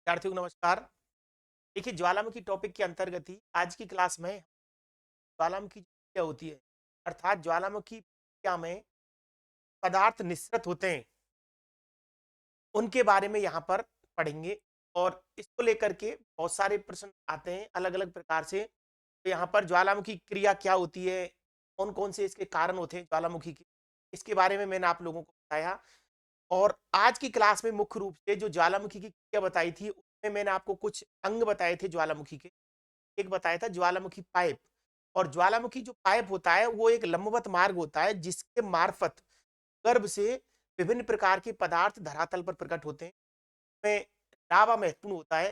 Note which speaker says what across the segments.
Speaker 1: विद्यार्थियों को नमस्कार। देखिए, ज्वालामुखी टॉपिक के अंतर्गत ही आज की क्लास में ज्वालामुखी क्या होती है, अर्थात ज्वालामुखी क्या में पदार्थ निःसृत होते हैं, उनके बारे में यहाँ पर पढ़ेंगे। और इसको लेकर के बहुत सारे प्रश्न आते हैं अलग अलग प्रकार से। तो यहाँ पर ज्वालामुखी क्रिया क्या होती है, कौन कौन से इसके कारण होते हैं ज्वालामुखी के, इसके बारे में मैंने आप लोगों को बताया। और आज की क्लास में मुख्य रूप से जो ज्वालामुखी की क्रिया बताई थी, उसमें मैंने आपको कुछ अंग बताए थे ज्वालामुखी के। एक बताया था ज्वालामुखी पाइप। और ज्वालामुखी जो पाइप होता है वो एक लंबवत मार्ग होता है जिसके मार्फत गर्भ से विभिन्न प्रकार के पदार्थ धरातल पर प्रकट होते हैं। में लावा महत्वपूर्ण होता है।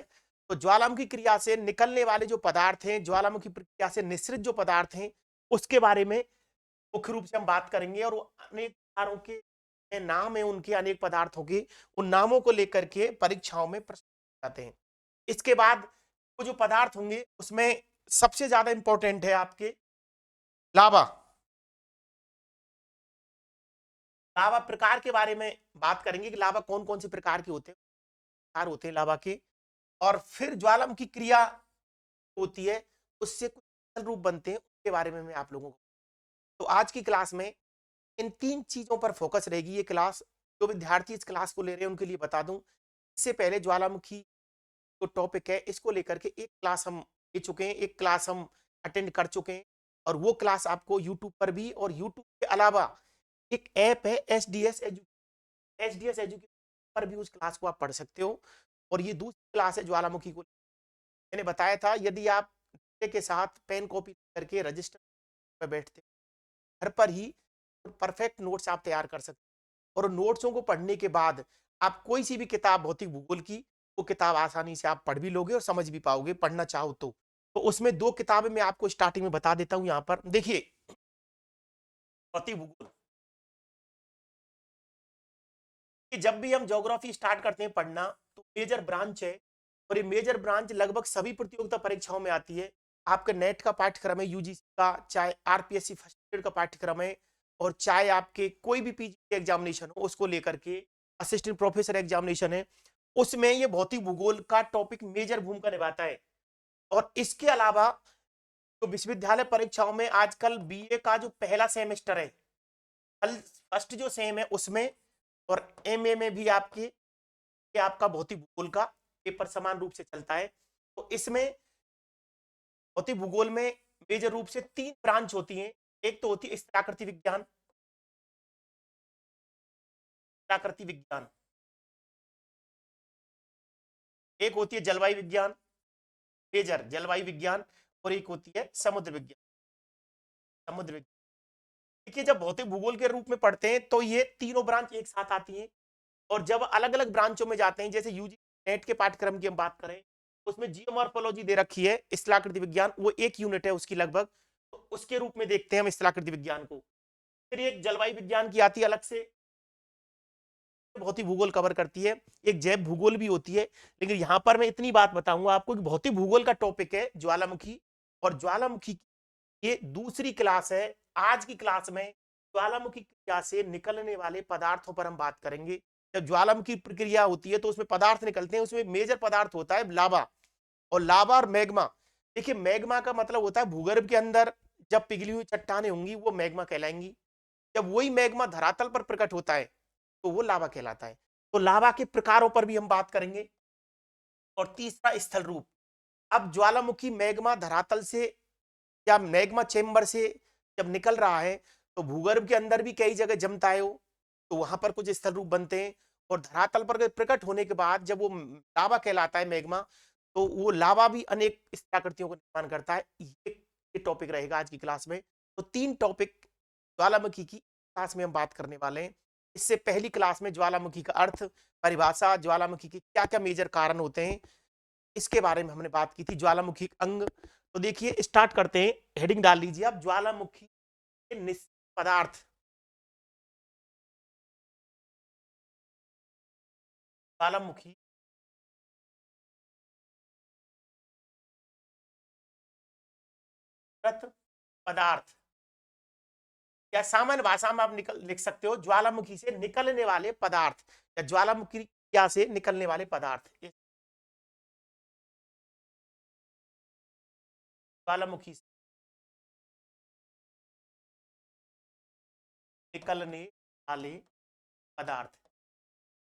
Speaker 1: तो ज्वालामुखी क्रिया से निकलने वाले जो पदार्थ हैं, ज्वालामुखी प्रक्रिया से निःसृत जो पदार्थ हैं, उसके बारे में मुख्य रूप से हम बात करेंगे। और वो अनेक प्रकारों के नाम है, उनके अनेक पदार्थों के उन नामों को लेकर के परीक्षाओं में प्रश्न आते हैं। इसके बाद वो जो पदार्थ होंगे उसमें सबसे ज्यादा इंपॉर्टेंट है आपके लावा। लावा प्रकार के बारे में बात करेंगे कि लावा कौन कौन से प्रकार के होते हैं, प्रकार होते हैं लावा के। और फिर ज्वालामुखी क्रिया होती है, उससे कुछ सरल रूप बनते हैं, उसके बारे में मैं आप लोगों को। तो आज की क्लास में इन तीन चीजों पर फोकस रहेगी ये क्लास। जो विद्यार्थी इस क्लास को ले रहे हैं उनके लिए बता दूं, इससे पहले ज्वालामुखी जो टॉपिक है इसको लेकर के एक क्लास हम ले चुके हैं, एक क्लास हम अटेंड कर चुके हैं। और वो क्लास आपको यूट्यूब पर भी, और यूट्यूब के अलावा एक ऐप है एच डी एस एजुकेशन पर भी उस क्लास को आप पढ़ सकते हो। और ये दूसरी क्लास है ज्वालामुखी को। मैंने बताया था यदि आप के साथ पेन कॉपी करके रजिस्टर पर बैठते घर पर ही परफेक्ट नोट्स आप तैयार कर सकते हैं। और नोट्सों को पढ़ने के बाद आप कोई सी भी किताब भौतिक भूगोल की, वो किताब आसानी से आप पढ़ भी लोगे और समझ भी पाओगे, पढ़ना चाहो तो उसमें दो किताबें मैं आपको स्टार्टिंग में बता देता हूं। यहाँ पर देखिए, भौतिक भूगोल कि जब भी हम ज्योग्राफी स्टार्ट करते हैं पढ़ना, तो मेजर ब्रांच है। और ये मेजर ब्रांच लगभग सभी प्रतियोगिता परीक्षाओं में आती है। आपका नेट का पाठ्यक्रम है, यूजीसी का, चाहे आरपीएससी फर्स्ट ग्रेड का पाठ्यक्रम है, और चाहे आपके कोई भी पीजी एग्जामिनेशन हो उसको लेकर के असिस्टेंट प्रोफेसर एग्जामिनेशन है, उसमें ये भौतिक भूगोल का टॉपिक मेजर भूमिका निभाता है। और इसके अलावा तो विश्वविद्यालय परीक्षाओं में आजकल बीए का जो पहला सेमेस्टर है, फर्स्ट जो सेम है उसमें, और एमए में भी आपके कि आपका भौतिक भूगोल का पेपर समान रूप से चलता है। तो इसमें भौतिक भूगोल में मेजर रूप से तीन ब्रांच होती हैं। एक तो होती है स्थलाकृति विज्ञान, स्थलाकृति विज्ञान। एक होती है जलवायु विज्ञान, मेजर जलवायु विज्ञान। और एक होती है समुद्र विज्ञान, समुद्र विज्ञान। देखिए, जब भौतिक भूगोल के रूप में पढ़ते हैं तो ये तीनों ब्रांच एक साथ आती हैं। और जब अलग अलग ब्रांचों में जाते हैं, जैसे यूजी नेट के पाठ्यक्रम की हम बात करें, उसमें जियोमॉर्फोलॉजी दे रखी है, स्थलाकृति विज्ञान, वो एक यूनिट है उसकी लगभग। तो उसके रूप में देखते हैं हम स्थलाकृति विज्ञान को। फिर एक जलवायु विज्ञान की आती है अलग से, भौतिक भूगोल कवर करती है। एक जैव भूगोल भी होती है। लेकिन यहां पर मैं इतनी बात बताऊंगा आपको कि भौतिक भूगोल का टॉपिक है ज्वालामुखी। और ज्वालामुखी ये दूसरी क्लास है। आज की क्लास में ज्वालामुखी क्रिया से निकलने वाले पदार्थों पर हम बात करेंगे। जब ज्वालामुखी प्रक्रिया होती है तो उसमें पदार्थ निकलते हैं, उसमें मेजर पदार्थ होता है लावा। और लावा और मैग्मा, देखिए मैग्मा का मतलब होता है भूगर्भ के अंदर जब पिघली हुई चट्टानें होंगी वो मैग्मा कहलाएंगी। जब वही मैग्मा धरातल पर प्रकट होता है तो वो लावा कहलाता है। तो लावा के प्रकारों पर भी हम बात करेंगे। और तीसरा स्थल रूप। अब ज्वालामुखी मैग्मा धरातल से या मैग्मा चेम्बर से जब निकल रहा है तो भूगर्भ के अंदर भी कई जगह जमता है वो, तो वहां पर कुछ स्थल रूप बनते हैं। और धरातल पर प्रकट होने के बाद जब वो लावा कहलाता है मैग्मा, तो वो लावा भी अनेक आकृतियों का निर्माण करता है। ये टॉपिक रहेगा आज की क्लास में। तो तीन टॉपिक ज्वालामुखी की क्लास में हम बात करने वाले हैं। इससे पहली क्लास में ज्वालामुखी का अर्थ, परिभाषा, ज्वालामुखी के क्या क्या मेजर कारण होते हैं, इसके बारे में हमने बात की थी। ज्वालामुखी अंग, तो देखिए स्टार्ट करते हैं, हेडिंग डाल लीजिए आप, ज्वालामुखी के निश्चित पदार्थ। ज्वालामुखी पदार्थ, या सामान्य भाषा में आप लिख सकते हो ज्वालामुखी से निकलने वाले पदार्थ, या ज्वालामुखी क्या से निकलने वाले पदार्थ। ज्वालामुखी से निकलने वाले पदार्थ।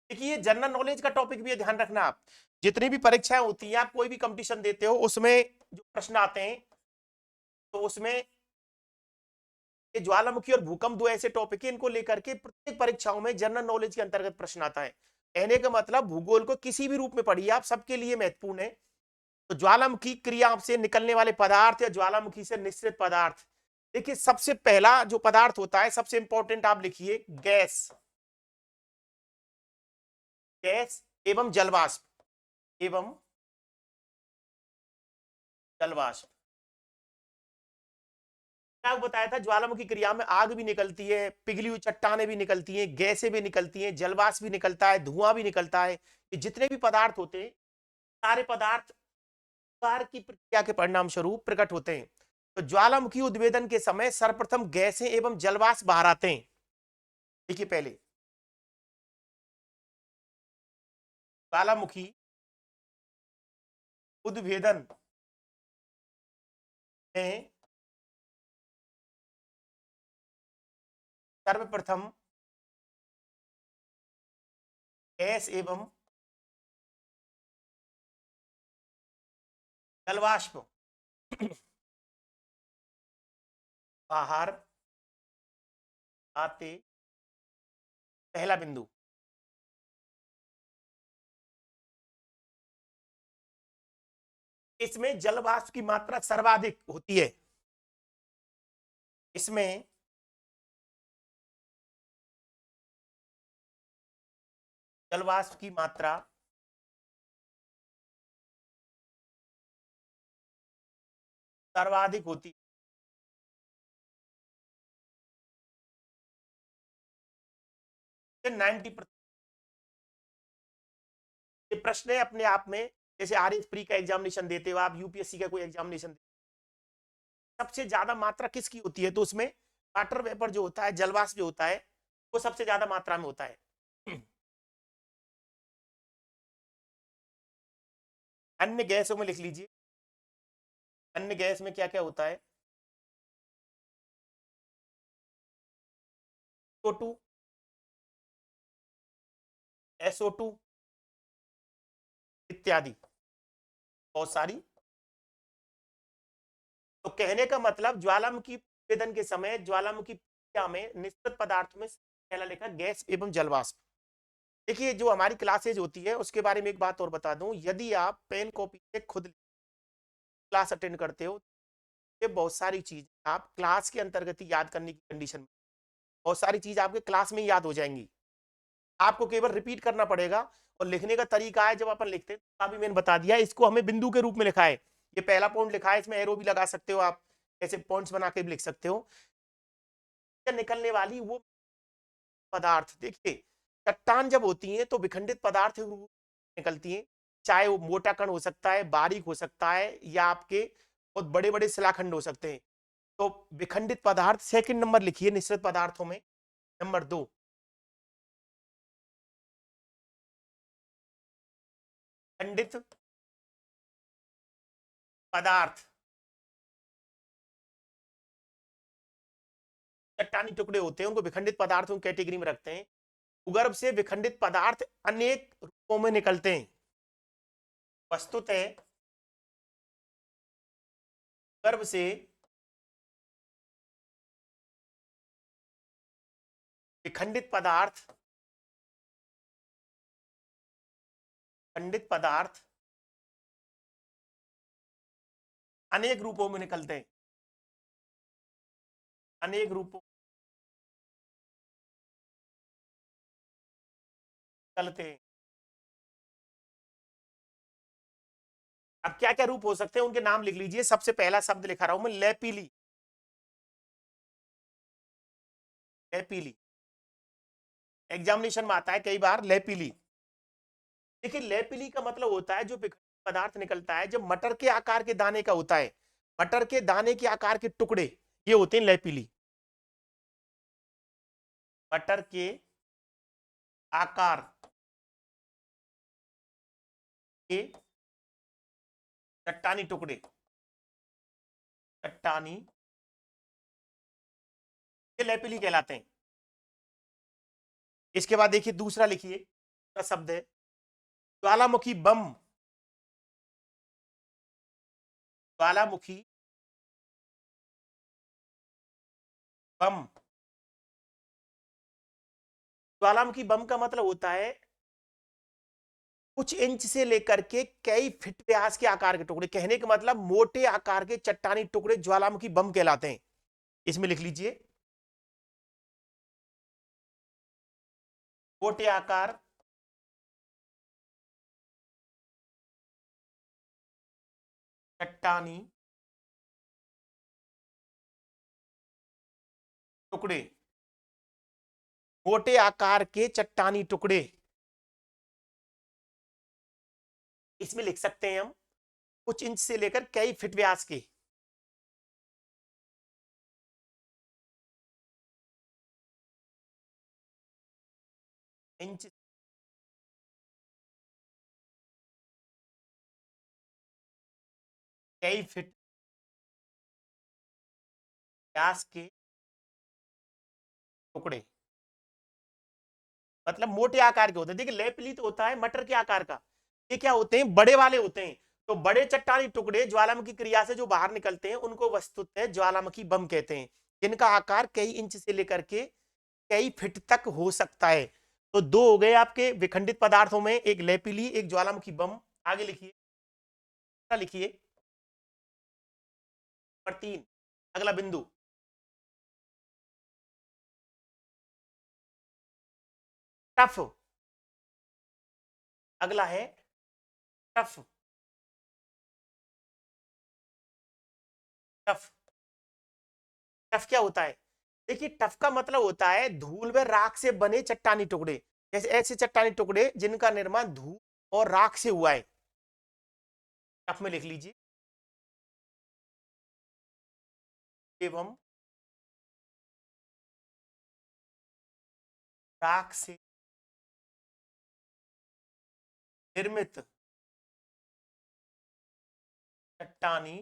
Speaker 1: देखिए जनरल नॉलेज का टॉपिक भी है, ध्यान रखना आप। जितनी भी परीक्षाएं होती हैं, आप कोई भी कंपटीशन देते हो, उसमें जो प्रश्न आते हैं, तो उसमें ये ज्वालामुखी और भूकंप दो ऐसे टॉपिक है, इनको लेकर के प्रत्येक परीक्षाओं में जनरल नॉलेज के अंतर्गत प्रश्न आता है। कहने का मतलब भूगोल को किसी भी रूप में पढ़िए आप, सबके लिए महत्वपूर्ण है। तो ज्वालामुखी क्रिया से निकलने वाले पदार्थ या ज्वालामुखी से निश्चित पदार्थ। देखिए सबसे पहला जो पदार्थ होता है, सबसे इंपॉर्टेंट आप लिखिए गैस। गैस एवं जलवाष्प, एवं जलवाष्प। क्या बताया था, ज्वालामुखी क्रिया में आग भी निकलती है, पिघली हुई चट्टानें भी निकलती हैं, गैसें भी निकलती हैं, जलवाष्प भी निकलता है, धुआं भी निकलता है। ये जितने भी पदार्थ होते हैं, सारे पदार्थ कार्य की प्रक्रिया के परिणाम स्वरूप प्रकट होते हैं। तो ज्वालामुखी उद्भेदन के समय सर्वप्रथम गैसें एवं जलवाष्प बाहर आते हैं। देखिए पहले ज्वालामुखी उद्भेदन में सर्वप्रथम गैस एवं जलवाष्प बाहर आते, पहला बिंदु। इसमें जलवाष्प की मात्रा सर्वाधिक होती है। इसमें जलवाष्प की मात्रा सर्वाधिक होती 90%। ये प्रश्न है अपने आप में, जैसे आरएस प्री का एग्जामिनेशन देते हो आप, यूपीएससी का कोई एग्जामिनेशन, सबसे ज्यादा मात्रा किसकी होती है, तो उसमें वाटर वेपर जो होता है, जलवाष्प जो होता है, वो सबसे ज्यादा मात्रा में होता है। अन्य गैसों में लिख लीजिए, अन्य गैस में क्या क्या होता है, O2, SO2 इत्यादि, बहुत सारी। तो कहने का मतलब ज्वालामुखी वेदन के समय ज्वालामुखी क्रिया में निश्चित पदार्थों में पहला लिखा गैस एवं जलवाष्प। देखिए जो हमारी क्लासेज होती है उसके बारे में एक बात और बता दूं, यदि आप पेन कॉपी से खुद क्लास अटेंड करते हो, ये बहुत सारी चीज आप क्लास के अंतर्गत ही याद करने की कंडीशन में, बहुत सारी चीज आपके क्लास में ही याद हो जाएंगी, आपको केवल रिपीट करना पड़ेगा। और लिखने का तरीका है, जब अपन लिखते हैं तो अभी मैंने बता दिया, इसको हमें बिंदु के रूप में लिखा है। ये पहला पॉइंट लिखा है, इसमें एरो भी लगा सकते हो आप, ऐसे पॉइंट्स बना के भी लिख सकते हो। निकलने वाली वो पदार्थ, देखिए चट्टान जब होती है तो विखंडित पदार्थ निकलती है, चाहे वो मोटा कण हो सकता है, बारीक हो सकता है, या आपके बहुत बड़े बड़े शिलाखंड हो सकते हैं। तो विखंडित पदार्थ सेकंड नंबर लिखिए निश्चित पदार्थों में। नंबर 2, खंडित पदार्थ, चट्टानी टुकड़े होते हैं, उनको विखंडित पदार्थों की कैटेगरी में रखते हैं। भूगर्भ से विखंडित पदार्थ अनेक रूपों में निकलते हैं। वस्तुतः गर्भ से विखंडित पदार्थ, खंडित पदार्थ अनेक रूपों में निकलते हैं, अनेक रूपों निकलते हैं। अब क्या क्या रूप हो सकते हैं उनके नाम लिख लीजिए। सबसे पहला शब्द लिखा रहा हूं मैं, लेपीली। लेपीली एग्जामिनेशन में आता है कई बार, लेपीली। देखिए लेपीली का मतलब होता है जो पदार्थ निकलता है, जब मटर के आकार के दाने का होता है, मटर के दाने के आकार के टुकड़े, ये होते हैं लेपीली। मटर के आकार के चट्टानी टुकड़े, चट्टानी, ये लेपिली कहलाते हैं। इसके बाद देखिए दूसरा लिखिए, दूसरा शब्द है ज्वालामुखी बम। ज्वालामुखी बम। ज्वालामुखी बम का मतलब होता है कुछ इंच से लेकर के कई फीट व्यास के आकार के टुकड़े। कहने का मतलब मोटे आकार के चट्टानी टुकड़े ज्वालामुखी बम कहलाते हैं। इसमें लिख लीजिए मोटे आकार चट्टानी टुकड़े, मोटे आकार के चट्टानी टुकड़े। इसमें लिख सकते हैं हम कुछ इंच से लेकर कई फीट व्यास के। इंच, कई फीट व्यास के टुकड़े, मतलब मोटे आकार के होते हैं। देखिए लेपली तो होता है मटर के आकार का, ये क्या होते हैं बड़े वाले होते हैं। तो बड़े चट्टानी टुकड़े ज्वालामुखी क्रिया से जो बाहर निकलते हैं उनको वस्तुतः ज्वालामुखी बम कहते हैं, जिनका आकार कई इंच से लेकर के कई फीट तक हो सकता है। तो दो हो गए आपके विखंडित पदार्थों में, एक लेपिली एक ज्वालामुखी बम। आगे लिखिए, लिखिए और 3 अगला बिंदु टफ। अगला है टफ। टफ, टफ क्या होता है? देखिए टफ का मतलब होता है धूल व राख से बने चट्टानी टुकड़े, जैसे ऐसे चट्टानी टुकड़े जिनका निर्माण धूल और राख से हुआ है। टफ में लिख लीजिए एवं राख से निर्मित चट्टानी,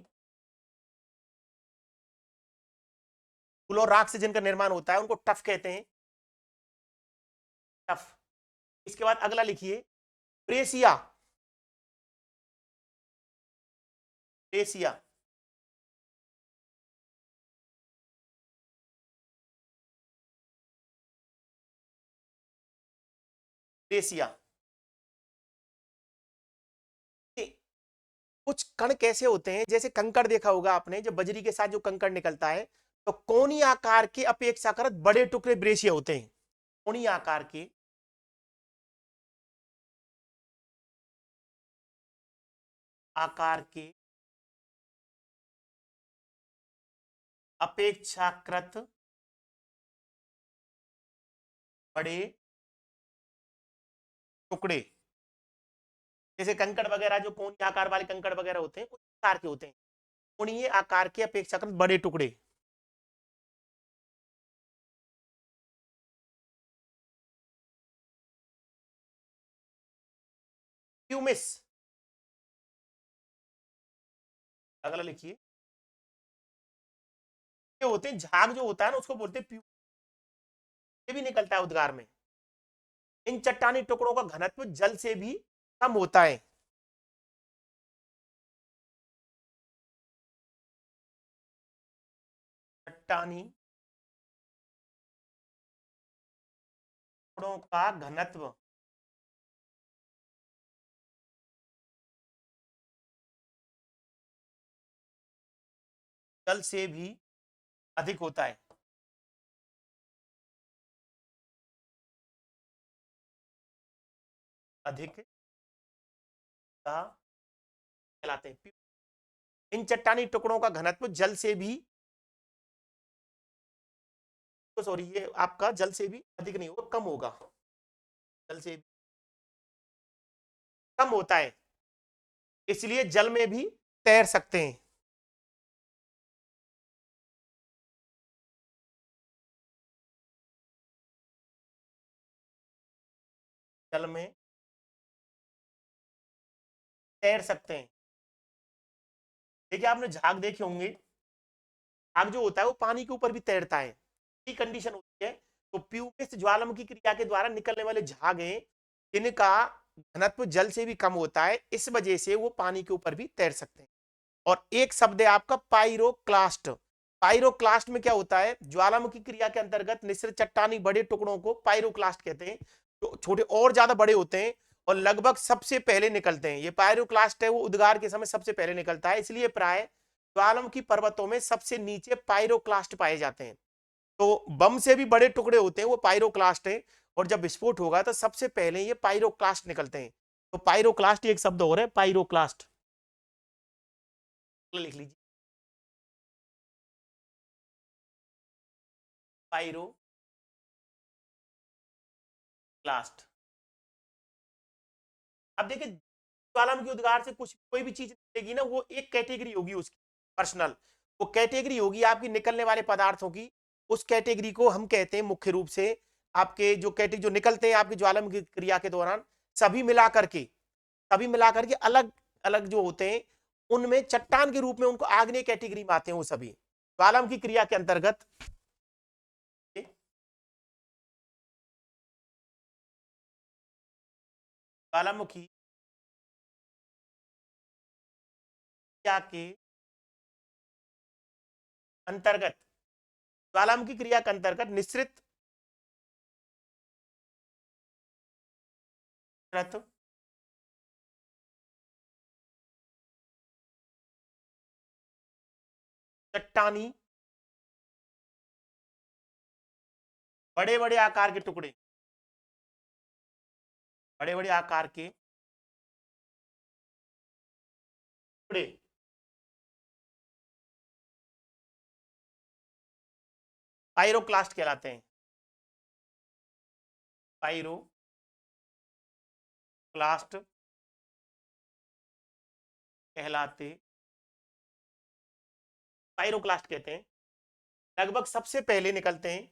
Speaker 1: धूल और राख से जिनका निर्माण होता है उनको टफ कहते हैं, टफ। इसके बाद अगला लिखिए प्रेसिया। प्रेसिया, प्रेसिया। कुछ कण कैसे होते हैं, जैसे कंकड़ देखा होगा आपने, जब बजरी के साथ जो कंकड़ निकलता है तो कोनी आकार के अपेक्षाकृत बड़े टुकड़े ब्रेसिया होते हैं। कोनी आकार के आकार के अपेक्षाकृत बड़े टुकड़े, जैसे कंकड़ वगैरह जो कोनी आकार वाले कंकड़ वगैरह होते हैं उस आकार के होते हैं। कोणीय आकार के अपेक्षाकृत बड़े टुकड़े। प्यूमिस, अगला लिखिए, ये होते हैं झाग जो होता है ना उसको बोलते हैं प्यू, ये भी निकलता है उद्गार में। इन चट्टानी टुकड़ों का घनत्व जल से भी कम होता है। चट्टानी टुकड़ों का घनत्व जल से भी अधिक होता है। अधिक का कहलाते हैं। इन चट्टानी टुकड़ों का घनत्व जल से भी, तो सॉरी ये आपका जल से भी अधिक नहीं होगा, कम होगा, जल से कम होता है, इसलिए जल में भी तैर सकते हैं। जल में तैर सकते हैं। देखिए आपने झाग देखे होंगे, आग जो होता है वो पानी के ऊपर भी तैरता है, ये कंडीशन होती है। तो प्यूमिस ज्वालामुखी क्रिया के द्वारा निकलने वाले झाग हैं, इनका घनत्व जल से भी कम होता है, इस वजह से वो पानी के ऊपर भी तैर सकते हैं। और एक शब्द है आपका पाइरोक्लास्ट। पाइरोक्लास्ट में क्या होता है, ज्वालामुखी क्रिया के अंतर्गत निश्चित चट्टानी बड़े टुकड़ों को पाइरोक्लास्ट कहते हैं, तो छोटे और ज्यादा बड़े होते हैं और लगभग सबसे पहले निकलते हैं। ये पाइरोक्लास्ट है वो उद्गार के समय सबसे पहले निकलता है, इसलिए प्राय ज्वालामुखी पर्वतों में सबसे नीचे पाइरोक्लास्ट पाए जाते हैं। तो बम से भी बड़े टुकड़े होते हैं वो पाइरोक्लास्ट है, और जब विस्फोट होगा तो सबसे पहले ये पाइरोक्लास्ट निकलते हैं। तो पाइरोक्लास्ट एक शब्द और है, पाइरोक्लास्ट, लिख लीजिए, पाइरोक्लास्ट। अब देखिए ज्वालामुखी उद्गार से कुछ कोई भी चीज निकलेगी ना, वो एक कैटेगरी होगी उसकी पर्सनल, वो कैटेगरी होगी आपकी निकलने वाले पदार्थों की। उस कैटेगरी को हम कहते हैं मुख्य रूप से आपके जो कैटेगरी जो निकलते हैं आपकी ज्वालामुखी क्रिया के दौरान, सभी मिलाकर के, सभी मिलाकर के अलग अलग जो होते हैं, उनमें चट्टान के रूप में उनको आग्नेय कैटेगरी में आते हैं वो सभी ज्वालामुखी क्रिया के अंतर्गत। ज्वालामुखी क्रिया के अंतर्गत, ज्वालामुखी क्रिया के अंतर्गत निश्चित तत्व, चट्टानी बड़े बड़े आकार के टुकड़े, बड़े बड़े आकार के टुकड़े पाइरोक्लास्ट कहलाते हैं। पाइरोक्लास्ट कहलाते, पाइरोक्लास्ट कहते हैं, लगभग सबसे पहले निकलते हैं,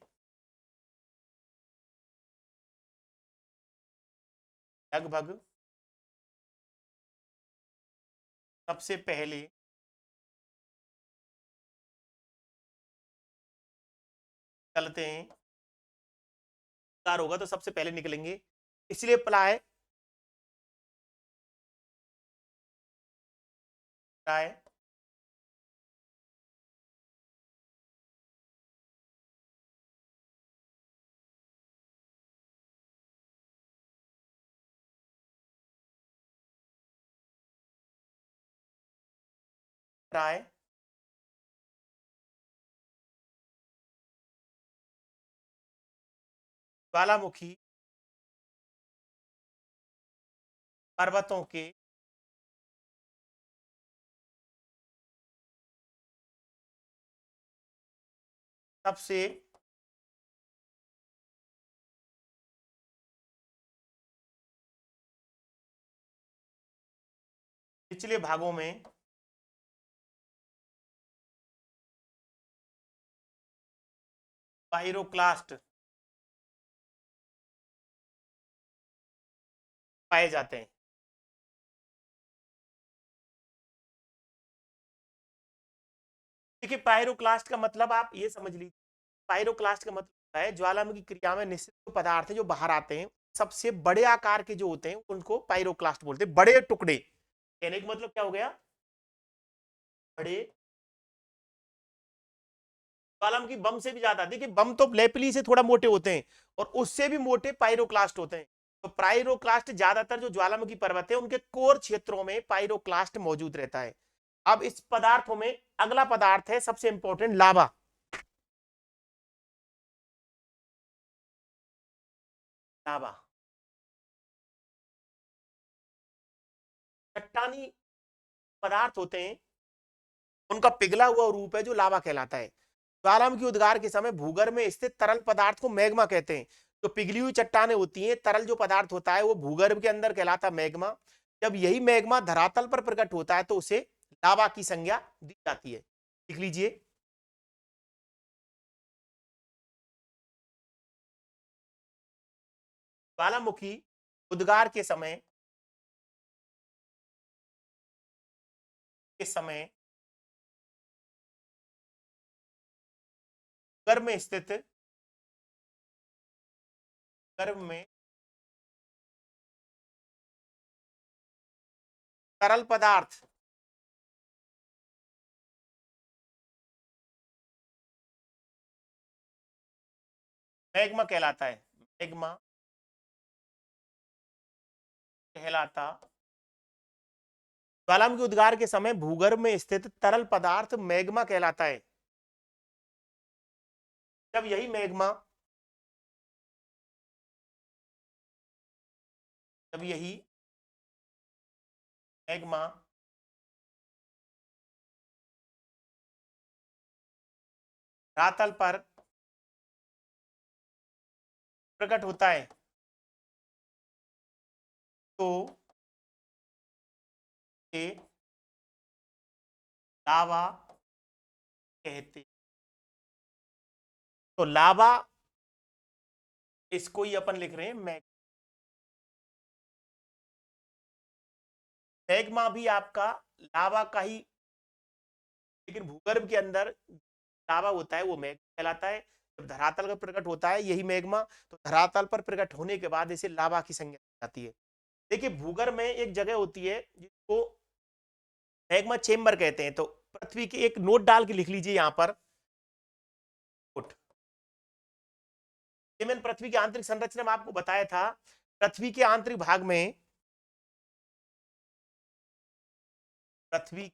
Speaker 1: लगभग सबसे पहले निकलते हैं, कार होगा तो सबसे पहले निकलेंगे, इसलिए प्राय प्राय प्राय ज्वालामुखी पर्वतों के सबसे निचले भागों में पाइरोक्लास्ट पाए जाते हैं। देखिए पाइरोक्लास्ट का मतलब आप ये समझ लीजिए, पाइरोक्लास्ट का मतलब है ज्वालामुखी क्रिया में निश्चित पदार्थ है जो बाहर आते हैं, सबसे बड़े आकार के जो होते हैं उनको पाइरोक्लास्ट बोलते हैं, बड़े टुकड़े। कहने का मतलब क्या हो गया, बड़े, ज्वालामुखी बम से भी ज्यादा, देखिए बम तो लेपली से थोड़ा मोटे होते हैं और उससे भी मोटे पाइरोक्लास्ट होते हैं। तो पाइरोक्लास्ट ज्यादातर जो ज्वालामुखी पर्वत है उनके कोर क्षेत्रों में पाइरोक्लास्ट मौजूद रहता है। अब इस पदार्थों में अगला पदार्थ है सबसे इंपॉर्टेंट, लावा। लावा चट्टानी पदार्थ होते हैं, उनका पिघला हुआ रूप है जो लावा कहलाता है। ज्वालामुखी उद्गार के समय भूगर्भ में स्थित तरल पदार्थ को मैग्मा कहते हैं। तो पिघली हुई चट्टानें होती हैं, तरल जो पदार्थ होता है वो भूगर्भ के अंदर कहलाता है मैग्मा। जब यही मैग्मा धरातल पर प्रकट होता है तो उसे लावा की संज्ञा दी जाती है। लिख लीजिए, ज्वालामुखी उद्गार के समय गर्भ में स्थित, गर्भ में तरल पदार्थ मैग्मा कहलाता है। मैग्मा कहलाता, ज्वालामुखी उद्गार के समय भूगर्भ में स्थित तरल पदार्थ मैग्मा कहलाता है। जब यही मैग्मा, जब यही मैग्मा धरातल पर प्रकट होता है तो ये लावा कहते। तो लावा, इसको ही अपन लिख रहे हैं मैग्मा भी आपका लावा का ही, लेकिन भूगर्भ के अंदर लावा होता है वो मैग्मा कहलाता है। जब धरातल पर प्रकट होता है यही मैग्मा, तो धरातल पर प्रकट होने के बाद इसे लावा की संज्ञा दी जाती है। देखिए भूगर्भ में एक जगह होती है जिसको मैग्मा चेम्बर कहते हैं। तो पृथ्वी की एक नोट डाल के लिख लीजिए यहां पर, नोट। ये मैंने पृथ्वी की आंतरिक संरचना में आपको बताया था। पृथ्वी के आंतरिक भाग में, पृथ्वी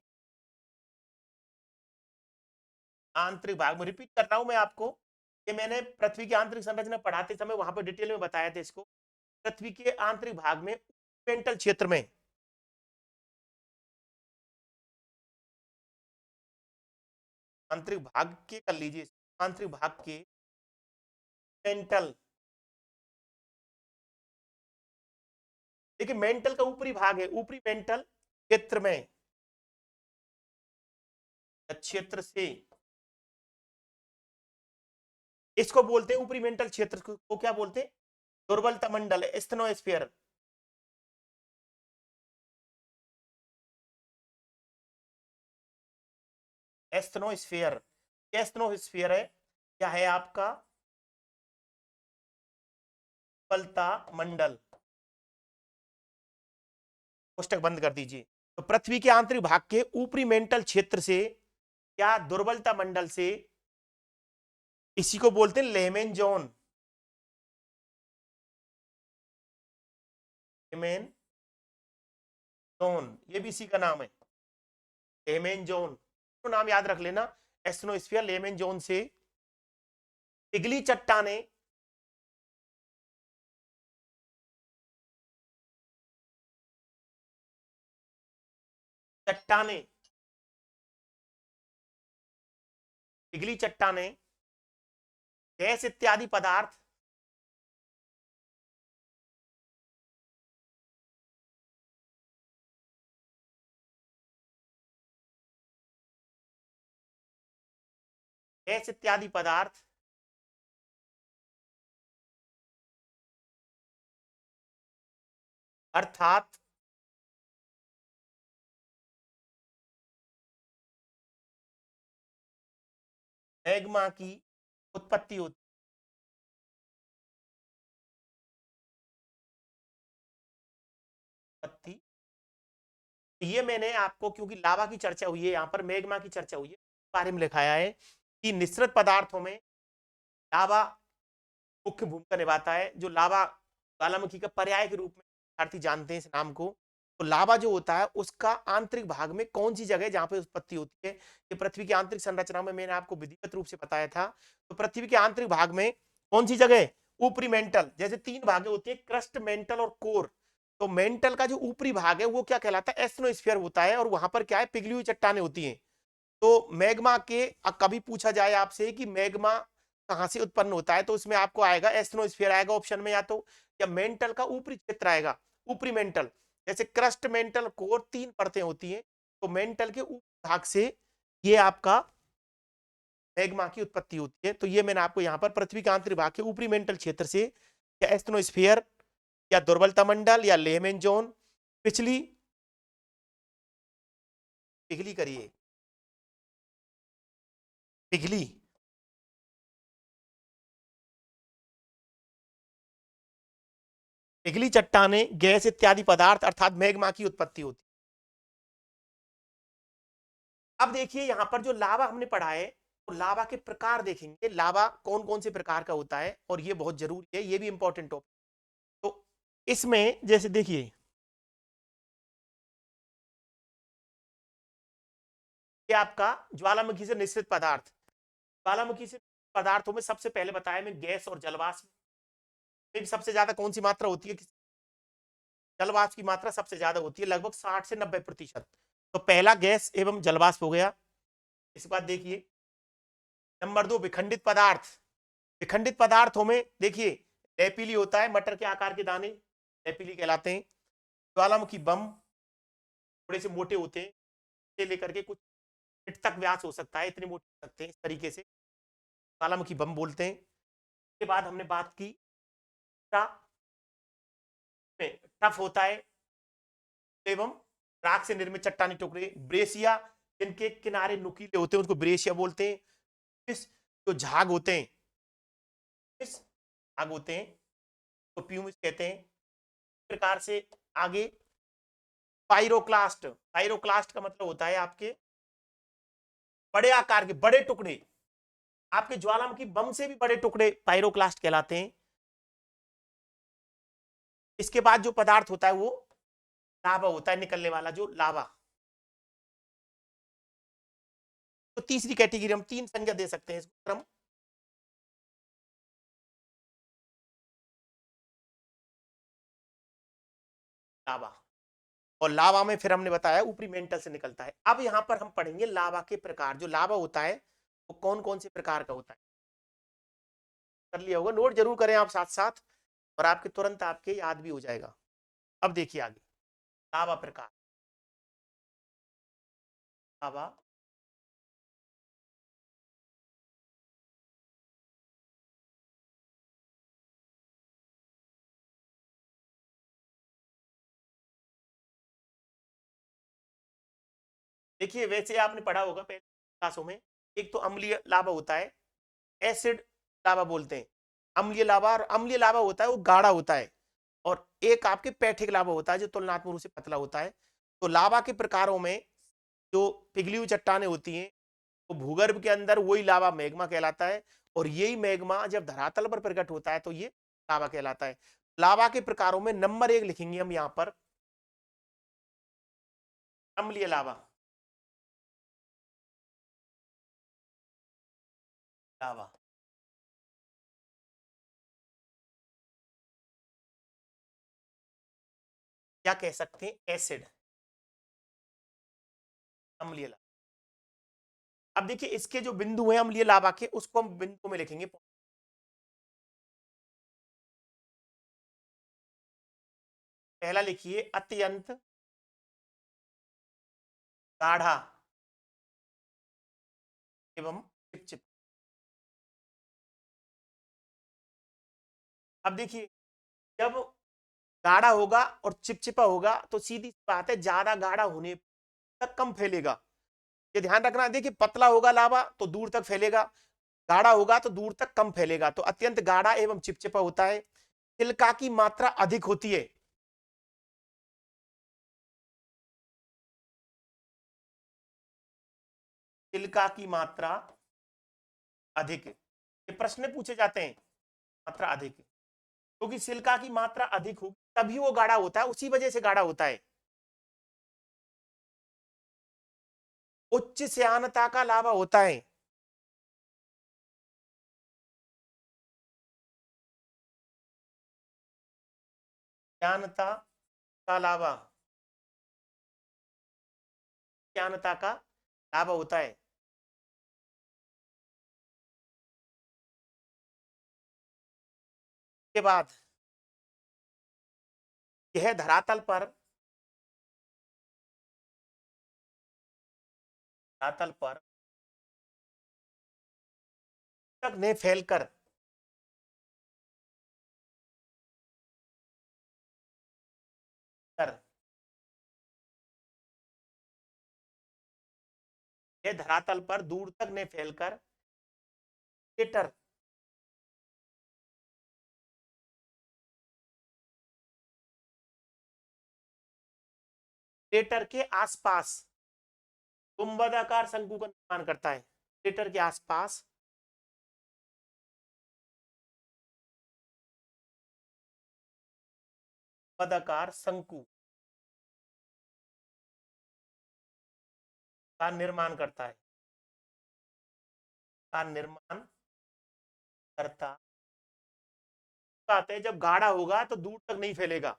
Speaker 1: आंतरिक भाग में, रिपीट कर रहा हूं मैं आपको, ये मैंने पृथ्वी की आंतरिक संरचना पढ़ाते समय वहां पर डिटेल में बताया था इसको। पृथ्वी के आंतरिक भाग में, मेंटल क्षेत्र में, आंतरिक भाग के कर लीजिए, आंतरिक भाग के मेंटल, देखिए मेंटल का ऊपरी भाग है, ऊपरी मेंटल क्षेत्र में, क्षेत्र से, इसको बोलते हैं ऊपरी मेंटल क्षेत्र को क्या बोलते हैं? दुर्बलता मंडल, एस्थेनोस्फीयर। एस्थेनोस्फीयर, एस्थेनोस्फीयर है क्या है आपका? दुर्बलता मंडल। पुस्तक बंद कर दीजिए। तो पृथ्वी के आंतरिक भाग के ऊपरी मेंटल क्षेत्र से या दुर्बलता मंडल से, इसी को बोलते हैं लेमेन जोन, लेमेन जोन, ये भी इसी का नाम है, लेमेन जोन। तो नाम याद रख लेना, एस्थेनोस्फीयर, लेमेन जोन से पिघली चट्टाने, चट्टाने, पिघली चट्टाने, गैस इत्यादि पदार्थ गैस इत्यादि पदार्थ अर्थात मैग्मा की उत्पत्ति होती, उत्पत्ति। ये मैंने आपको, क्योंकि लावा की चर्चा हुई है, यहाँ पर मैग्मा की चर्चा हुई है, बारे में लिखाया है कि मिश्रित पदार्थों में लावा मुख्य भूमिका निभाता है। जो लावा ज्वालामुखी का पर्याय के रूप में विद्यार्थी जानते हैं इस नाम को। तो लावा जो होता है उसका आंतरिक भाग में कौन सी जगह जहां पे उत्पत्ति होती है, ये पृथ्वी की आंतरिक संरचना में मैंने आपको विधिवत रूप से बताया था। तो पृथ्वी के आंतरिक भाग में कौन सी जगह? ऊपरी मेंटल। जैसे तीन भागे होती है, क्रस्ट, मेंटल और कोर। तो मेंटल का जो ऊपरी भाग है वो क्या कहलाता है? एस्ट्रोस्फीयर होता है। और वहां पर क्या है? पिघली हुई चट्टानें होती हैं। तो मैग्मा के, कभी पूछा जाए आपसे कि मैग्मा कहां से उत्पन्न होता है, तो उसमें आपको आएगा एस्ट्रोस्फीयर आएगा ऑप्शन में, या तो या मेंटल का ऊपरी क्षेत्र आएगा, ऊपरी मेंटल। जैसे क्रस्ट, मेंटल, कोर, तीन परतें होती हैं। तो मेंटल के ऊपरी भाग से ये आपका मैग्मा की उत्पत्ति होती है। तो ये मैंने आपको यहाँ पर पृथ्वी के आंतरिक भाग के ऊपरी मेंटल क्षेत्र से, या एस्ट्रोस्फीयर, या दुर्बलता मंडल, या लेमेन जोन, पिछली, पिघली करिए, पिघली पिघली चट्टाने, गैस इत्यादि पदार्थ अर्थात मैग्मा की उत्पत्ति होती है। अब देखिए यहां पर जो लावा हमने पढ़ा है, तो लावा के प्रकार देखेंगे, लावा कौन कौन से प्रकार का होता है, और ये बहुत जरूरी है, ये भी इंपॉर्टेंट टॉपिक। तो इसमें जैसे देखिए, ये आपका ज्वालामुखी से निश्चित पदार्थ, ज्वालामुखी से पदार्थों में सबसे पहले बताया मैं गैस और जलवाष्प में सबसे ज्यादा कौन सी मात्रा होती है, जलवाष्प की मात्रा सबसे ज्यादा होती है, लगभग 60 से 90%। तो पहला गैस एवं जलवाष्प हो गया। इसके बाद देखिए नंबर 2 विखंडित पदार्थ, विखंडित पदार्थों में देखिए लेपिली होता है, मटर के आकार के दाने लेपिली कहलाते हैं। ज्वालामुखी बम थोड़े से मोटे होते हैं, से लेकर के कुछ फीट तक व्यास हो सकता है, इतने मोटे हो सकते हैं, इस तरीके से ज्वालामुखी बम बोलते हैं। उसके बाद हमने बात की टफ होता है एवं राख से निर्मित चट्टानी टुकड़े, ब्रेसिया जिनके किनारे नुकीले होते हैं उसको ब्रेसिया बोलते हैं। इस जो झाग होते हैं, इस झाग होते हैं तो प्यूमिस कहते हैं। इस प्रकार से आगे पाइरोक्लास्ट, पाइरोक्लास्ट का मतलब होता है आपके बड़े आकार के बड़े टुकड़े, आपके ज्वालामुखी बम से भी बड़े टुकड़े पाइरोक्लास्ट कहलाते हैं। इसके बाद जो पदार्थ होता है वो लावा होता है, निकलने वाला जो लावा। तो तीसरी कैटेगरी हम 3 संज्ञा दे सकते हैं इसको क्रम। लावा, और लावा में फिर हमने बताया ऊपरी मेंटल से निकलता है। अब यहां पर हम पढ़ेंगे लावा के प्रकार, जो लावा होता है वो कौन कौन से प्रकार का होता है, कर लिया होगा, नोट जरूर करें आप साथ साथ, और आपके तुरंत आपके याद भी हो जाएगा। अब देखिए आगे लावा प्रकार, लावा देखिए वैसे आपने पढ़ा होगा पहले क्लासों में, एक तो अम्लीय लावा होता है, एसिड लावा बोलते हैं अम्लीय लावा, और अम्लीय लावा होता है वो गाढ़ा होता है, और एक आपके पैठिक लावा होता है जो तुलनात्मक रूप से पतला होता है। तो लावा के प्रकारों में जो पिघली हुई चट्टानें होती हैं, तो भूगर्भ के अंदर वही लावा मैग्मा कहलाता है, और यही मैग्मा जब धरातल पर प्रकट होता है तो ये लावा कहलाता है। लावा के प्रकारों में नंबर 1 लिखेंगे हम यहाँ पर, अम्लीय लावा, लावा क्या कह सकते हैं, एसिड, अम्लीय लावा। अब देखिए इसके जो बिंदु हैं अम्लीय लावा के, उसको हम बिंदु में लिखेंगे। पहला लिखिए अत्यंत गाढ़ा एवं चिपचिप। अब देखिए जब गाढ़ा होगा और चिपचिपा होगा तो सीधी सी बात है ज्यादा गाढ़ा होने तक कम फैलेगा, ये ध्यान रखना। देखिए पतला होगा लावा तो दूर तक फैलेगा, गाढ़ा होगा तो दूर तक कम फैलेगा। तो अत्यंत गाढ़ा एवं चिपचिपा होता है, सिलिका की मात्रा अधिक होती है, सिलिका की मात्रा अधिक, ये प्रश्न पूछे जाते हैं, मात्रा अधिक, क्योंकि सिलिका की मात्रा अधिक होगी तभी वो गाढ़ा होता है, उसी वजह से गाढ़ा होता है। उच्च श्यानता का लावा होता है, श्यानता का लावा, श्यानता का लावा होता है। के बाद यह धरातल पर तक ने फैलकर कर, यह धरातल पर दूर तक ने फैलकर क्रेटर क्रेटर के आसपास गुंबदाकार शंकु का निर्माण करता है। क्रेटर के आसपास गुंबदाकार शंकु का निर्माण करता है, का निर्माण करता है। जब गाढ़ा होगा तो दूर तक नहीं फैलेगा,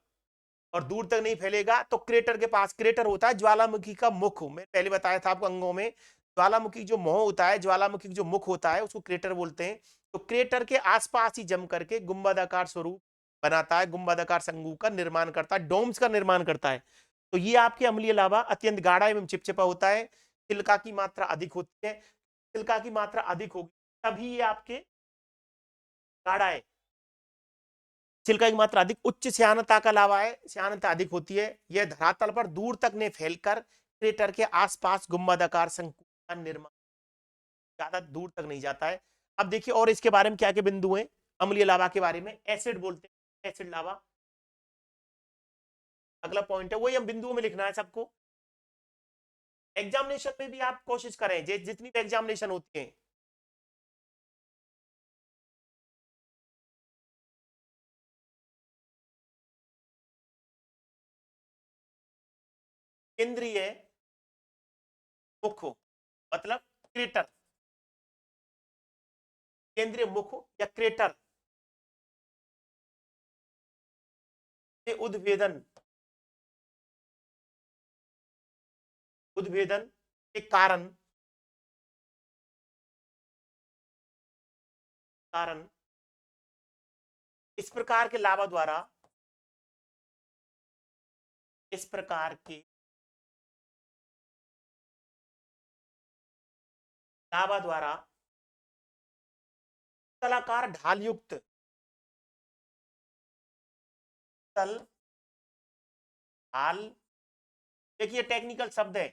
Speaker 1: और दूर तक नहीं फैलेगा तो क्रेटर के पास, क्रेटर होता है ज्वालामुखी का मुख। मैं पहले बताया था आपको अंगों में, ज्वालामुखी जो मुंह होता है, ज्वालामुखी जो मुख होता है उसको क्रेटर बोलते हैं। तो क्रेटर के आसपास ही जम करके गुंबदाकार स्वरूप बनाता है, गुंबदाकार शंकु का निर्माण करता है, डोम्स का निर्माण करता है। तो ये आपके अम्लीय लावा अत्यंत गाढ़ा एवं चिपचिपा होता है, सिलिका की मात्रा अधिक होती है। सिलिका की मात्रा अधिक होगी तभी ये आपके गाढ़ा है। सिलिका की मात्रा अधिक, उच्च श्यानता का लावा है, श्यानता अधिक होती है। यह धरातल पर दूर तक ने फैलकर क्रेटर के आसपास गुंबदाकार शंकु का निर्माण, ज्यादा दूर तक नहीं जाता है। अब देखिए और इसके बारे में क्या क्या बिंदु हैं अम्लीय लावा के बारे में। एसिड बोलते हैं, एसिड लावा अगला पॉइंट है, वही हम बिंदुओं में लिखना है सबको। एग्जामिनेशन में भी आप कोशिश करें, जितनी भी एग्जामिनेशन होती है, केंद्रीय मुख मतलब क्रेटर, केंद्रीय मुख या क्रेटर से उद्भेदन, उद्भेदन के कारण कारण इस प्रकार के लावा द्वारा, इस प्रकार के लावा द्वारा तलाकार ढाल युक्त, तल ढाल, देखिए टेक्निकल शब्द है,